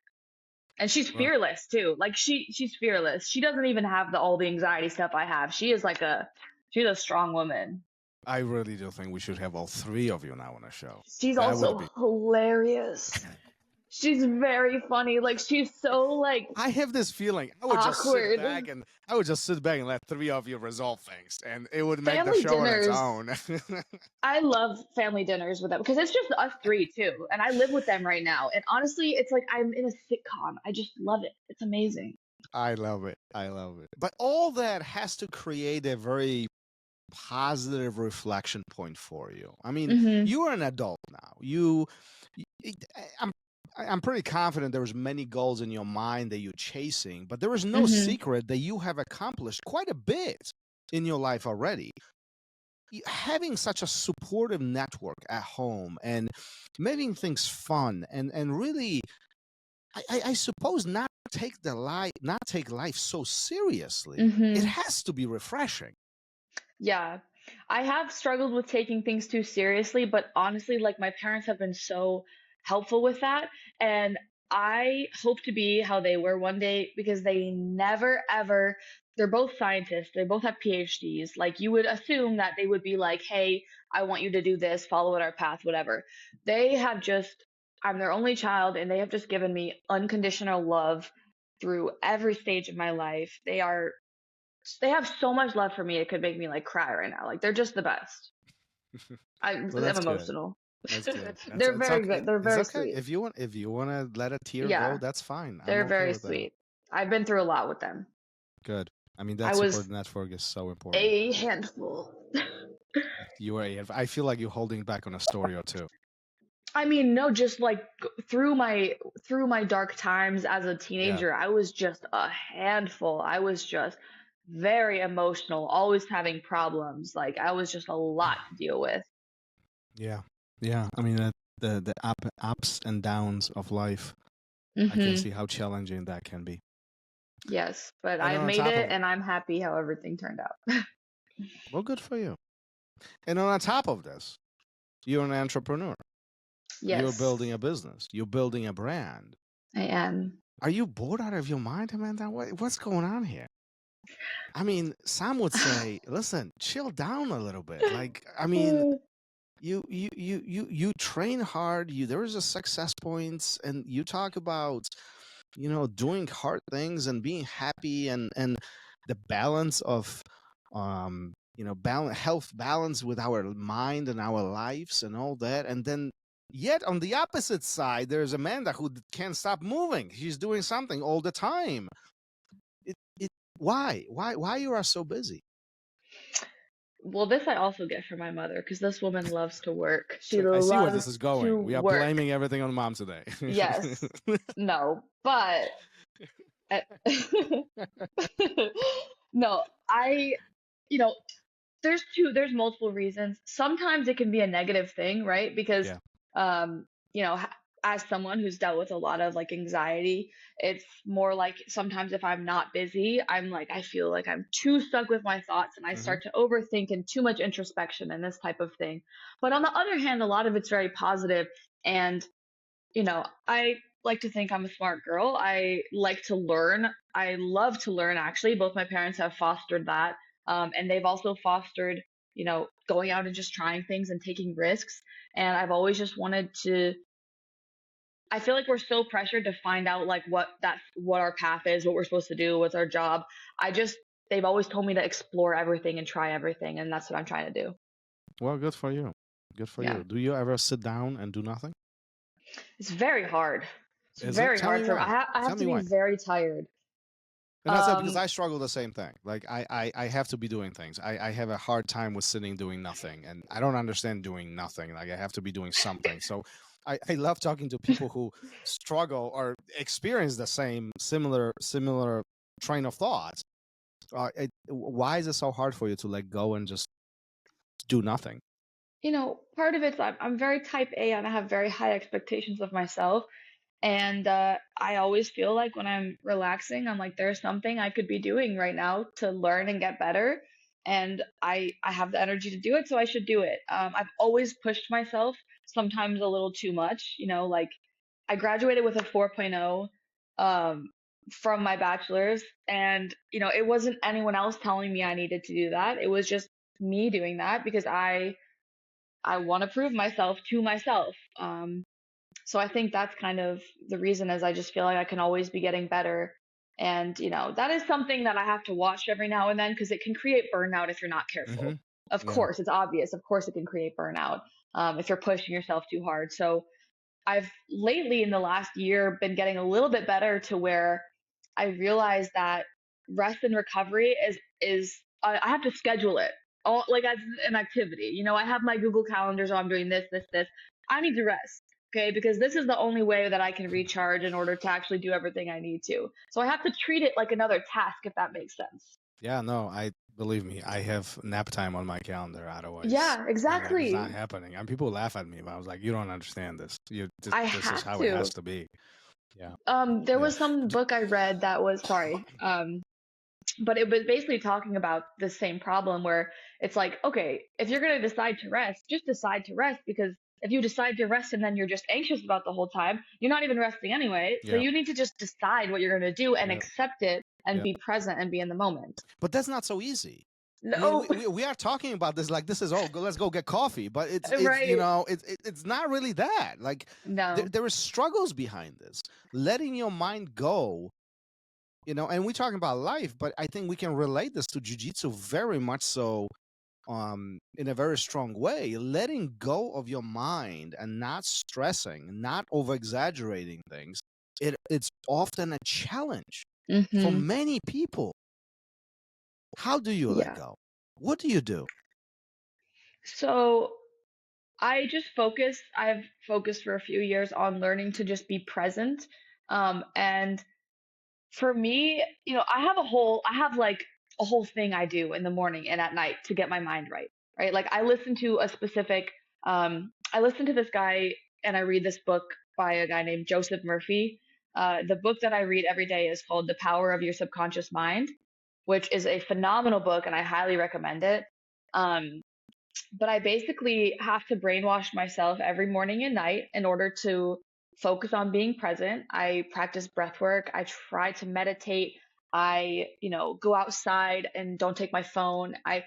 And she's fearless too. Like she's fearless. She doesn't even have all the anxiety stuff I have. She's a strong woman. I really do think we should have all three of you now on a show. She's also hilarious. She's very funny. Like she's so I have this feeling I would awkward. just sit back and let three of you resolve things, and it would make Family the show dinners, on its own. I love family dinners with them because it's just us three too, and I live with them right now. And honestly, it's like I'm in a sitcom. I just love it. It's amazing. I love it. But all that has to create a very positive reflection point for you. I mean, you are an adult now. I'm pretty confident there was many goals in your mind that you're chasing, but there is no secret that you have accomplished quite a bit in your life already. Having such a supportive network at home and making things fun and really, I suppose, not not take life so seriously. Mm-hmm. It has to be refreshing. Yeah. I have struggled with taking things too seriously, but honestly, like my parents have been so helpful with that. And I hope to be how they were one day because they never ever, they're both scientists, they both have PhDs. Like you would assume that they would be like, hey, I want you to do this, follow in our path, whatever. They have just, I'm their only child, and they have just given me unconditional love through every stage of my life. They have so much love for me, it could make me like cry right now. Like they're just the best. I'm Well, that's good. emotional. That's good. They're It's very okay. good. They're It's very okay. sweet. If you want to let a tear Yeah, go, that's fine. I'm they're okay very with that. sweet. I've been through a lot with them. Good. I mean, I that was support network is so important. a handful. You are. I feel like you're holding back on a story or two. I mean, no, just like through my dark times as a teenager, I was just a handful. I was just very emotional, always having problems. Like I was just a lot to deal with. Yeah. Yeah. I mean, the ups and downs of life. I can Mm-hmm. see how challenging that can be. Yes, but And I on made top of it, and I'm happy how everything turned out. well, good for you. And on top of this, you're an entrepreneur. You're Yes, building a business. You're building a brand. I am. Are you bored out of your mind, Amanda? What's going on here? I mean, some would say, listen, chill down a little bit. Like, I mean, you train hard. There is a success points, and you talk about, doing hard things and being happy and the balance of, health balance with our mind and our lives and all that. And then, yet on the opposite side, there's Amanda who can't stop moving. She's doing something all the time. Why you are so busy? Well, this I also get from my mother because this woman loves to work. She So I see where loves this is to going. We are work. blaming everything on mom today. Yes. No, but no, there's multiple reasons. Sometimes it can be a negative thing, right? Because Yeah. um, you know, ha- as someone who's dealt with a lot of like anxiety, it's more like sometimes if I'm not busy, I feel like I'm too stuck with my thoughts and I Mm-hmm. start to overthink and too much introspection and this type of thing. But on the other hand, a lot of it's very positive and I like to think I'm a smart girl. I like to learn. I love to learn, actually. Both my parents have fostered that. And they've also fostered, going out and just trying things and taking risks. And I've always just wanted to, I feel like we're so pressured to find out like what our path is, what we're supposed to do, what's our job. They've always told me to explore everything and try everything. And that's what I'm trying to do. Well, good for you. Good for Yeah. you. Do you ever sit down and do nothing? It's very hard. It's Is it? very Tell hard me for me. why. I have Tell to me be why. very tired. And that's it, because Um, I struggle the same thing. Like I have to be doing things. I have a hard time with sitting doing nothing, and I don't understand doing nothing. Like I have to be doing something. So I love talking to people who struggle or experience the similar train of thoughts. Why is it so hard for you to let go and just do nothing? part of it's I'm very type A and I have very high expectations of myself. And I always feel like when I'm relaxing, I'm like, there's something I could be doing right now to learn and get better. And I have the energy to do it, so I should do it. I've always pushed myself, sometimes a little too much. Like I graduated with a 4.0 um, from my bachelor's, and it wasn't anyone else telling me I needed to do that. It was just me doing that because I want to prove myself to myself. So I think that's kind of the reason is I just feel like I can always be getting better. And, that is something that I have to watch every now and then because it can create burnout if you're not careful. Of Yeah. course, it's obvious. Of course, it can create burnout if you're pushing yourself too hard. So I've lately in the last year been getting a little bit better to where I realize that rest and recovery is I have to schedule it all like as an activity. I have my Google calendars. Oh, I'm doing this, this, this. I need to rest. Okay, because this is the only way that I can recharge in order to actually do everything I need to. So I have to treat it like another task, if that makes sense. Yeah, no, believe me, I have nap time on my calendar. Otherwise, Yeah, it's not exactly. happening. And people laugh at me, but I was like, you don't understand this. This I is have how it has to. to be. Yeah. There Yeah. was some book I read that was sorry. But it was basically talking about the same problem where it's like, okay, if you're going to decide to rest, just decide to rest, because if you decide to rest and then you're just anxious about the whole time, you're not even resting anyway. So Yeah. you need to just decide what you're going to do and Yeah. accept it and Yeah. be present and be in the moment. But that's not so easy. I mean, No, we are talking about this like this is, oh, let's go get coffee, but it's right. it's not really that. Like No. there are struggles behind this. Letting your mind go, and we're talking about life, but I think we can relate this to jiu-jitsu very much so, in a very strong way. Letting go of your mind and not stressing, not over exaggerating things. It's often a challenge for Mm-hmm. many people. How do you let Yeah. go? What do you do? So I've focused for a few years on learning to just be present. And for me, I have like a whole thing I do in the morning and at night to get my mind right, right? Like I listen to this guy and I read this book by a guy named Joseph Murphy. The book that I read every day is called The Power of Your Subconscious Mind, which is a phenomenal book and I highly recommend it. Um, but I basically have to brainwash myself every morning and night in order to focus on being present. I practice breath work. I try to meditate. Go outside and don't take my phone. I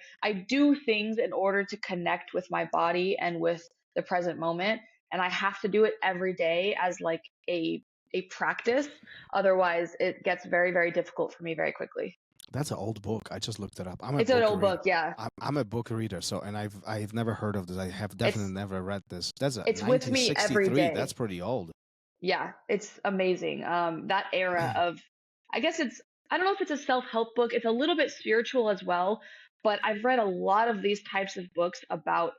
do things in order to connect with my body and with the present moment. And I have to do it every day as like a practice. Otherwise, it gets very, very difficult for me very quickly. That's an old book. I just looked it up. I'm a It's an book old reader. book, yeah. I'm a book reader, so and I've never heard of this. I have It's definitely never read this. That's a it's with me every 1963. That's day. pretty old. Yeah, it's amazing. That era of, I guess I don't know if it's a self-help book. It's a little bit spiritual as well, but I've read a lot of these types of books about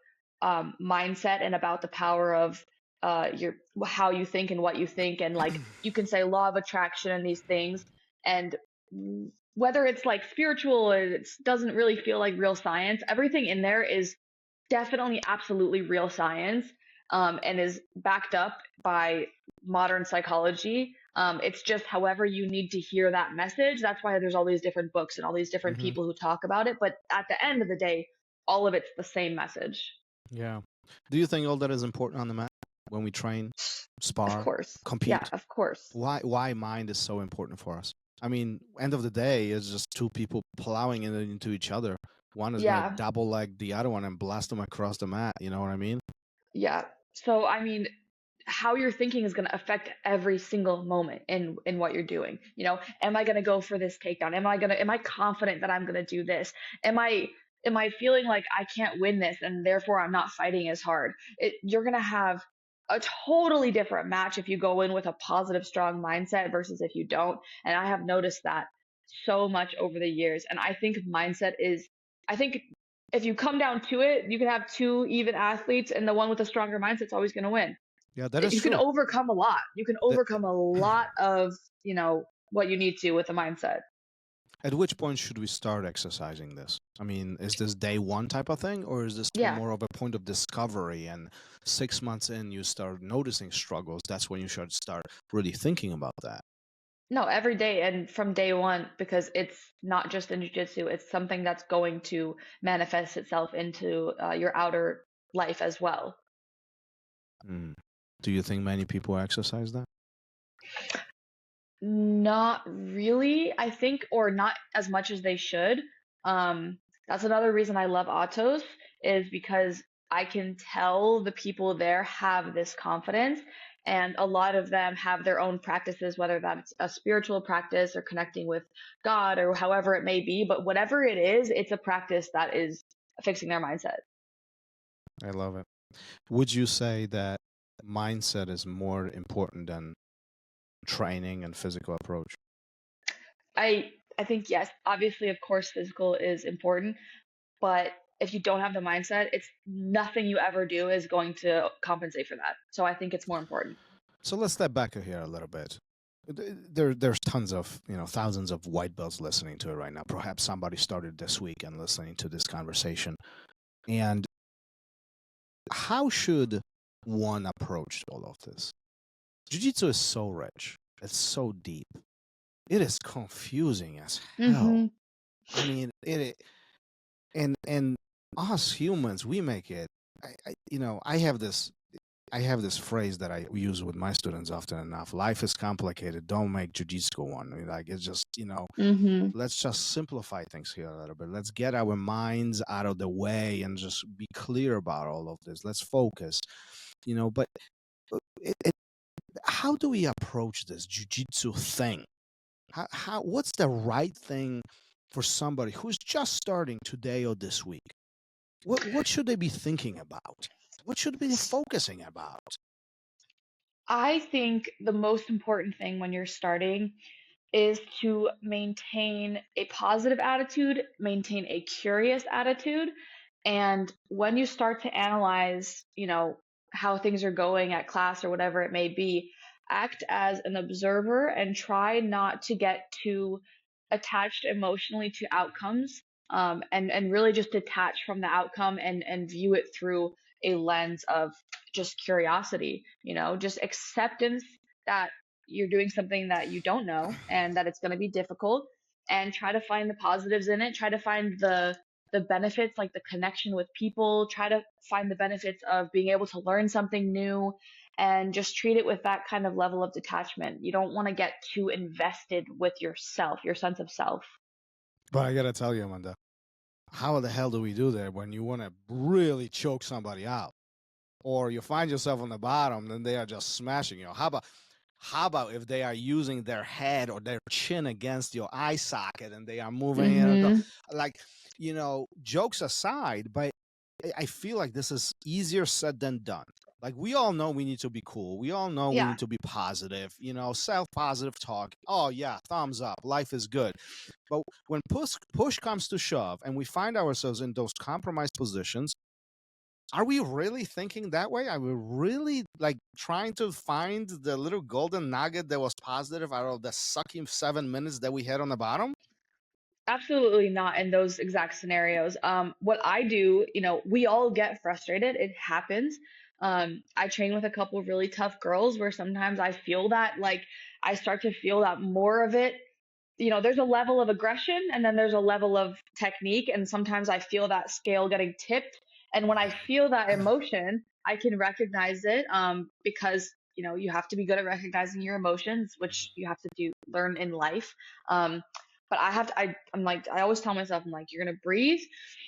mindset and about the power of your how you think and what you think, and like you can say law of attraction and these things, and whether it's like spiritual or it doesn't really feel like real science, everything in there is definitely absolutely real science, and is backed up by modern psychology. It's just however you need to hear that message. That's why there's all these different books and all these different Hmm. people who talk about it. But at the end of the day, all of it's the same message. Yeah. Do you think all that is important on the mat when we train, Of spar, course. Yeah, compete? of course. Why mind is so important for us? I mean, end of the day, it's just two people plowing into each other. One is gonna Yeah, double leg the other one and blast them across the mat. You know what I mean? yeah. So, I mean, how you're thinking is going to affect every single moment in what you're doing. Am I going to go for this takedown? Am I confident that I'm going to do this? Am I feeling like I can't win this and therefore I'm not fighting as hard? You're going to have a totally different match if you go in with a positive, strong mindset versus if you don't. And I have noticed that so much over the years. And I think if you come down to it, you can have two even athletes and the one with a stronger mindset is always going to win. Yeah, that is You can true. overcome a lot. You can That, overcome a lot of, what you need to with the mindset. at which point should we start exercising this? I mean, is this day one type of thing, or is this Yeah. more of a point of discovery? And 6 months in, you start noticing struggles. That's when you should start really thinking about that. No, every day and from day one, because it's not just in jiu-jitsu, it's something that's going to manifest itself into your outer life as well. Mm. Do you think many people exercise that? Not really, I think, or not as much as they should. That's another reason I love Atos, is because I can tell the people there have this confidence, and a lot of them have their own practices, whether that's a spiritual practice or connecting with God or however it may be. But whatever it is, it's a practice that is fixing their mindset. I love it. Would you say that mindset is more important than training and physical approach? I think yes, obviously, of course, physical is important, but if you don't have the mindset, it's nothing you ever do is going to compensate for that. So I think it's more important. So let's step back here a little bit. There's tons of, thousands of white belts listening to it right now. Perhaps somebody started this week and listening to this conversation. And how should one approach all of this? Jiu-jitsu is so rich. It's so deep. It is confusing as hell. Mm-hmm. I mean, and us humans, we make it. I have this phrase that I use with my students often enough. Life is complicated. Don't make jiu-jitsu one. I mean, like, it's just, Mm-hmm. let's just simplify things here a little bit. Let's get our minds out of the way and just be clear about all of this. Let's focus, but how do we approach this jiu-jitsu thing? What's the right thing for somebody who's just starting today or this week? What should they be thinking about? What should they be focusing about? I think the most important thing when you're starting is to maintain a positive attitude, maintain a curious attitude. And when you start to analyze, how things are going at class or whatever it may be, act as an observer and try not to get too attached emotionally to outcomes, and really just detach from the outcome and view it through a lens of just curiosity, just acceptance that you're doing something that you don't know and that it's going to be difficult, and try to find the positives in it, try to find the benefits, like the connection with people, try to find the benefits of being able to learn something new, and just treat it with that kind of level of detachment. You don't want to get too invested with yourself, your sense of self. But I gotta tell you, Amanda, how the hell do we do that when you want to really choke somebody out, or you find yourself on the bottom, then they are just smashing you? How about if they are using their head or their chin against your eye socket and they are moving Mm-hmm. like, jokes aside, but I feel like this is easier said than done. Like, we all know we need to be cool. We all know we Yeah. need to be positive, self-positive talk. Oh yeah, thumbs up. Life is good. But when push comes to shove and we find ourselves in those compromised positions, are we really thinking that way? Are we really like trying to find the little golden nugget that was positive out of the sucking 7 minutes that we had on the bottom? Absolutely not in those exact scenarios. What I do, we all get frustrated. It happens. I train with a couple of really tough girls where sometimes I feel that, like, I start to feel that more of it. There's a level of aggression and then there's a level of technique. And sometimes I feel that scale getting tipped. And when I feel that emotion, I can recognize it, because, you have to be good at recognizing your emotions, which you have to learn in life. But I'm like, I always tell myself, I'm like, you're going to breathe,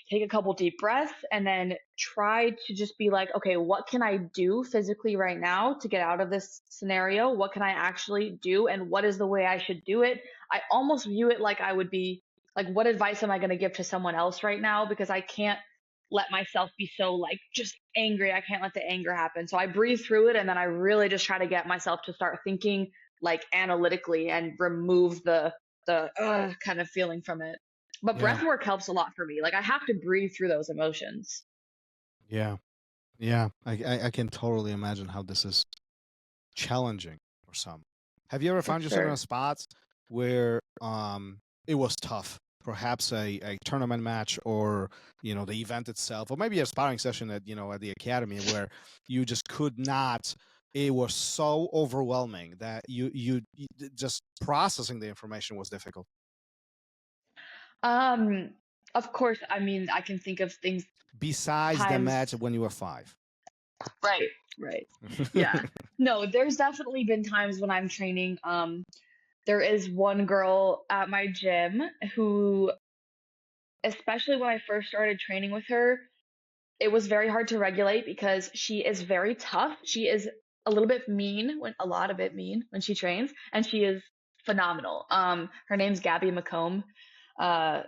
take a couple deep breaths, and then try to just be like, okay, what can I do physically right now to get out of this scenario? What can I actually do? And what is the way I should do it? I almost view it like I would be like, what advice am I going to give to someone else right now? Because I can't let myself be so, like, just angry. I can't let the anger happen. So I breathe through it. And then I really just try to get myself to start thinking, like, analytically, and remove the kind of feeling from it. But Yeah. breath work helps a lot for me. Like, I have to breathe through those emotions. Yeah. Yeah. I can totally imagine how this is challenging for some. Have you ever For found yourself in a sure. spot where it was tough? Perhaps a tournament match, or the event itself, or maybe a sparring session at at the academy where you just could not. It was so overwhelming that you just processing the information was difficult. Um, of course, I mean, I can think of things, Besides the times. match when you were 5. Right, right. Yeah. No, there's definitely been times when I'm training. There is one girl at my gym who, especially when I first started training with her, it was very hard to regulate because she is very tough. She is a little bit mean, a lot of it mean when she trains, and she is phenomenal. Her name's Gabby McComb. Uh,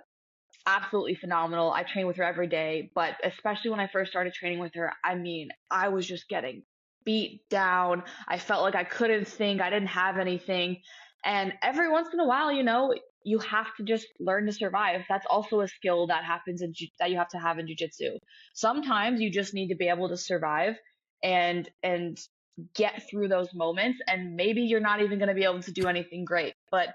Absolutely phenomenal. I train with her every day, but especially when I first started training with her, I mean, I was just getting beat down. I felt like I couldn't think, I didn't have anything. And every once in a while, you have to just learn to survive. That's also a skill that happens that you have to have in jiu-jitsu. Sometimes you just need to be able to survive and get through those moments, and maybe you're not even going to be able to do anything great, but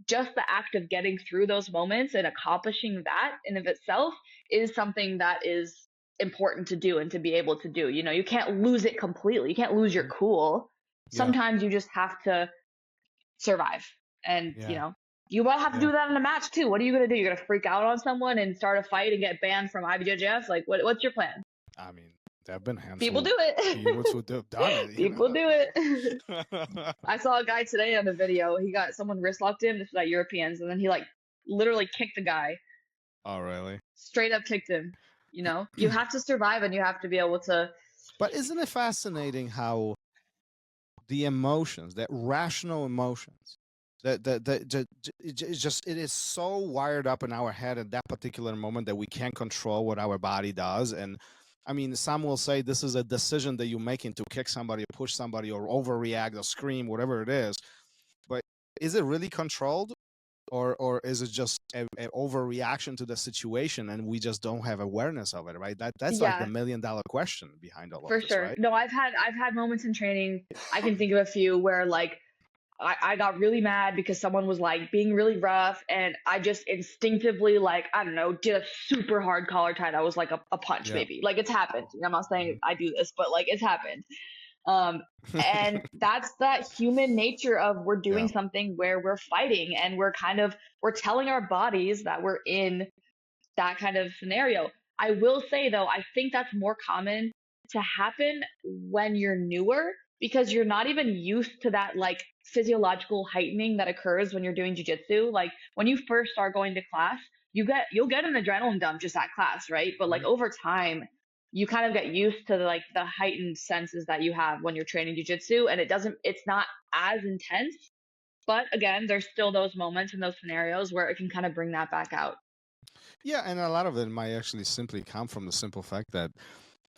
just the act of getting through those moments and accomplishing that in of itself is something that is important to do and to be able to do. You can't lose it completely. You can't lose your cool. Yeah. Sometimes you just have to survive. And, Yeah. you know, you might have to do that in a match too. What are you going to do? You're going to freak out on someone and start a fight and get banned from IBJJF? Like, what's your plan? I mean, there have been handful People do it. people who have done it. People do it. I saw a guy today on the video. He got someone wrist locked him. This was at Europeans, and then he like literally kicked the guy. Oh, really? Straight up kicked him. You know, you have to survive, and you have to be able to. But isn't it fascinating how the emotions, that rational emotions, it is so wired up in our head at that particular moment that we can't control what our body does. And I mean, some will say this is a decision that you're making to kick somebody or push somebody or overreact or scream, whatever it is. But is it really controlled? Or is it just an overreaction to the situation and we just don't have awareness of it, right? That's like the $1 million question behind all of For this, sure. right? No, I've had moments in training. I can think of a few where like I got really mad because someone was like being really rough, and I just instinctively, like, I don't know, did a super hard collar tie. That was like a punch, maybe. Like, it's happened. I'm not saying I do this, but like it's happened. And that's that human nature of we're doing something where we're fighting, and we're telling our bodies that we're in that kind of scenario. I will say though, I think that's more common to happen when you're newer, because you're not even used to that like physiological heightening that occurs when you're doing jiu-jitsu. Like when you first start going to class, you'll get an adrenaline dump just at class, right? But like over time, you kind of get used to like the heightened senses that you have when you're training jiu-jitsu, and it's not as intense. But again, there's still those moments and those scenarios where it can kind of bring that back out. Yeah, and a lot of it might actually simply come from the simple fact that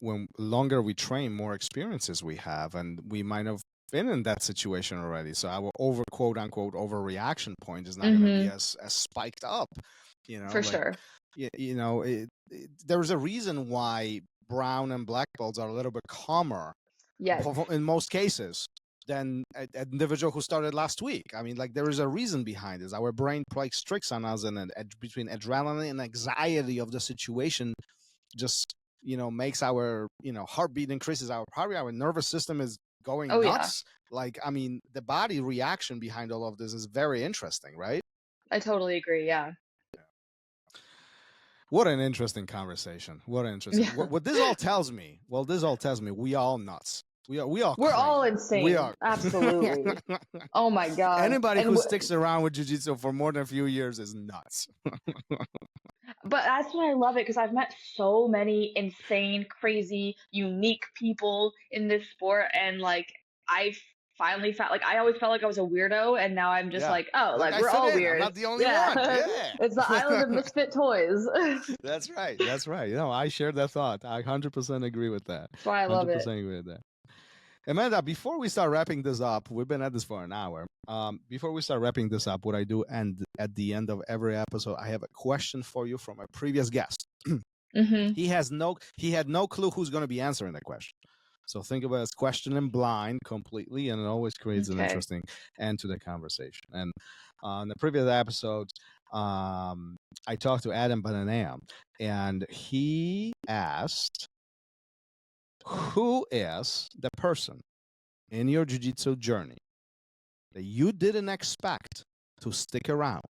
when longer we train, more experiences we have, and we might have been in that situation already. So our quote unquote overreaction point is not going to be as spiked up, you know. For sure. You know, there's a reason why brown and black belts are a little bit calmer. Yes. In most cases than an individual who started last week. I mean, like there is a reason behind this. Our brain plays tricks on us, and between adrenaline and anxiety of the situation, just makes our heartbeat increases, our nervous system is going nuts. Like, I mean, the body reaction behind all of this is very interesting, right? I totally agree. Yeah. What an interesting conversation. What this all tells me. Well, this all tells me we all nuts. We're all insane. We are. Absolutely. Oh my God. Anybody who sticks around with jiu-jitsu for more than a few years is nuts. But that's why I love it, because I've met so many insane, crazy, unique people in this sport, and like I finally felt like I always felt like I was a weirdo, and now I'm just like, oh, like we're all weird. I'm not the only one. Yeah. It's the island of misfit toys. That's right. I share that thought. I 100% agree with that. That's why I love it. 100% agree with that. Amanda, before we start wrapping this up, we've been at this for an hour. Before we start wrapping this up, what I do, and at the end of every episode, I have a question for you from a previous guest. He had no clue who's going to be answering the question. So think about it as questioning blind completely, and it always creates an interesting end to the conversation. And on the previous episodes, I talked to Adam Benayoun, and he asked, who is the person in your jiu-jitsu journey that you didn't expect to stick around,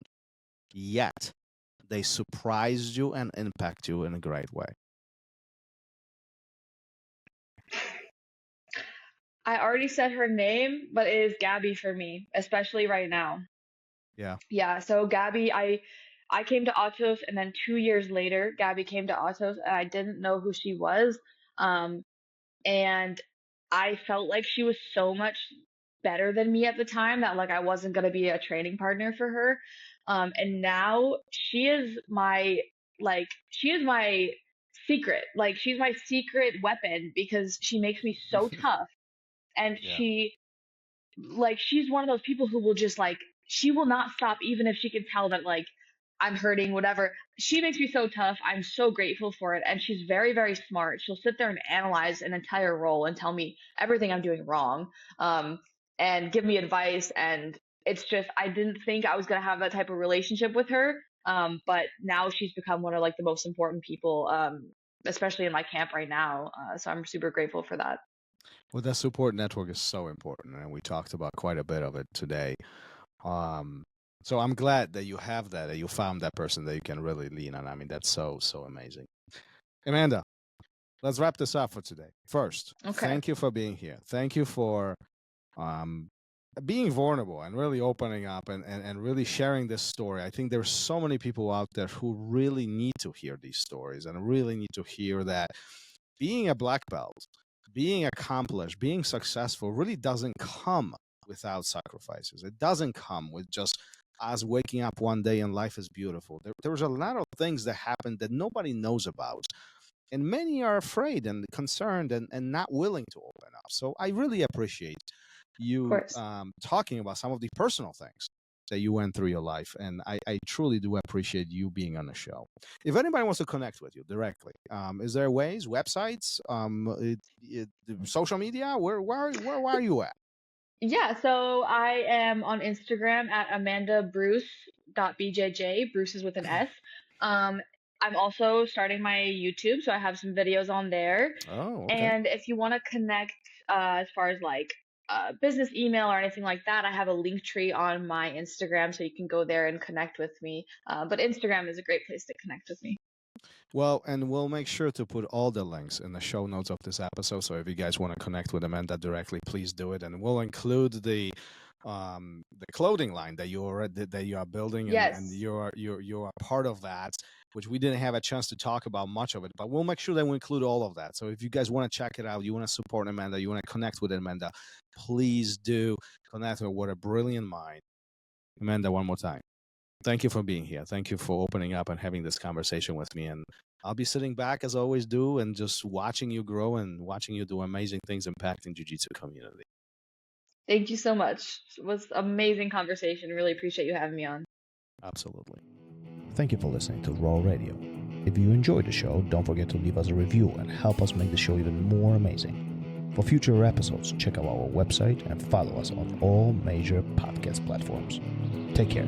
yet they surprised you and impact you in a great way? I already said her name, but it is Gabby for me, especially right now. Yeah. So Gabby, I came to Atos, and then 2 years later, Gabby came to Atos, and I didn't know who she was. And I felt like she was so much better than me at the time that like I wasn't going to be a training partner for her. And now she is my secret. Like, she's my secret weapon, because she makes me so tough. And she's one of those people who will just like, she will not stop even if she can tell that like I'm hurting, whatever. She makes me so tough. I'm so grateful for it. And she's very, very smart. She'll sit there and analyze an entire roll and tell me everything I'm doing wrong, and give me advice. And it's just, I didn't think I was going to have that type of relationship with her. But now she's become one of like the most important people, especially in my camp right now. So I'm super grateful for that. Well, that support network is so important, and we talked about quite a bit of it today. So I'm glad that you have that you found that person that you can really lean on. I mean, that's so amazing. Amanda, let's wrap this up for today. First, thank you for being here. Thank you for being vulnerable and really opening up and really sharing this story. I think there's so many people out there who really need to hear these stories and really need to hear that being a black belt, being accomplished, being successful really doesn't come without sacrifices. It doesn't come with just us waking up one day and life is beautiful. There's a lot of things that happen that nobody knows about. And many are afraid and concerned and not willing to open up. So I really appreciate you talking about some of the personal things that you went through your life. And I truly do appreciate you being on the show. If anybody wants to connect with you directly, is there ways, websites, social media? Where are you at? Yeah, so I am on Instagram at amandabruce.bjj. Bruce is with an S. I'm also starting my YouTube, so I have some videos on there. Oh, okay. And if you want to connect as far as like business email or anything like that, I have a link tree on my Instagram, so you can go there and connect with me. But Instagram is a great place to connect with me. Well, and we'll make sure to put all the links in the show notes of this episode. So if you guys want to connect with Amanda directly, please do it. And we'll include the clothing line that you are building, and you're a part of that, which we didn't have a chance to talk about much of it, but we'll make sure that we include all of that. So if you guys want to check it out, you want to support Amanda, you want to connect with Amanda, please do connect with her. What a brilliant mind. Amanda, one more time, thank you for being here. Thank you for opening up and having this conversation with me. And I'll be sitting back as I always do and just watching you grow and watching you do amazing things impacting Jiu-Jitsu community. Thank you so much. It was an amazing conversation. Really appreciate you having me on. Absolutely. Thank you for listening to RŌL Radio. If you enjoyed the show, don't forget to leave us a review and help us make the show even more amazing. For future episodes, check out our website and follow us on all major podcast platforms. Take care.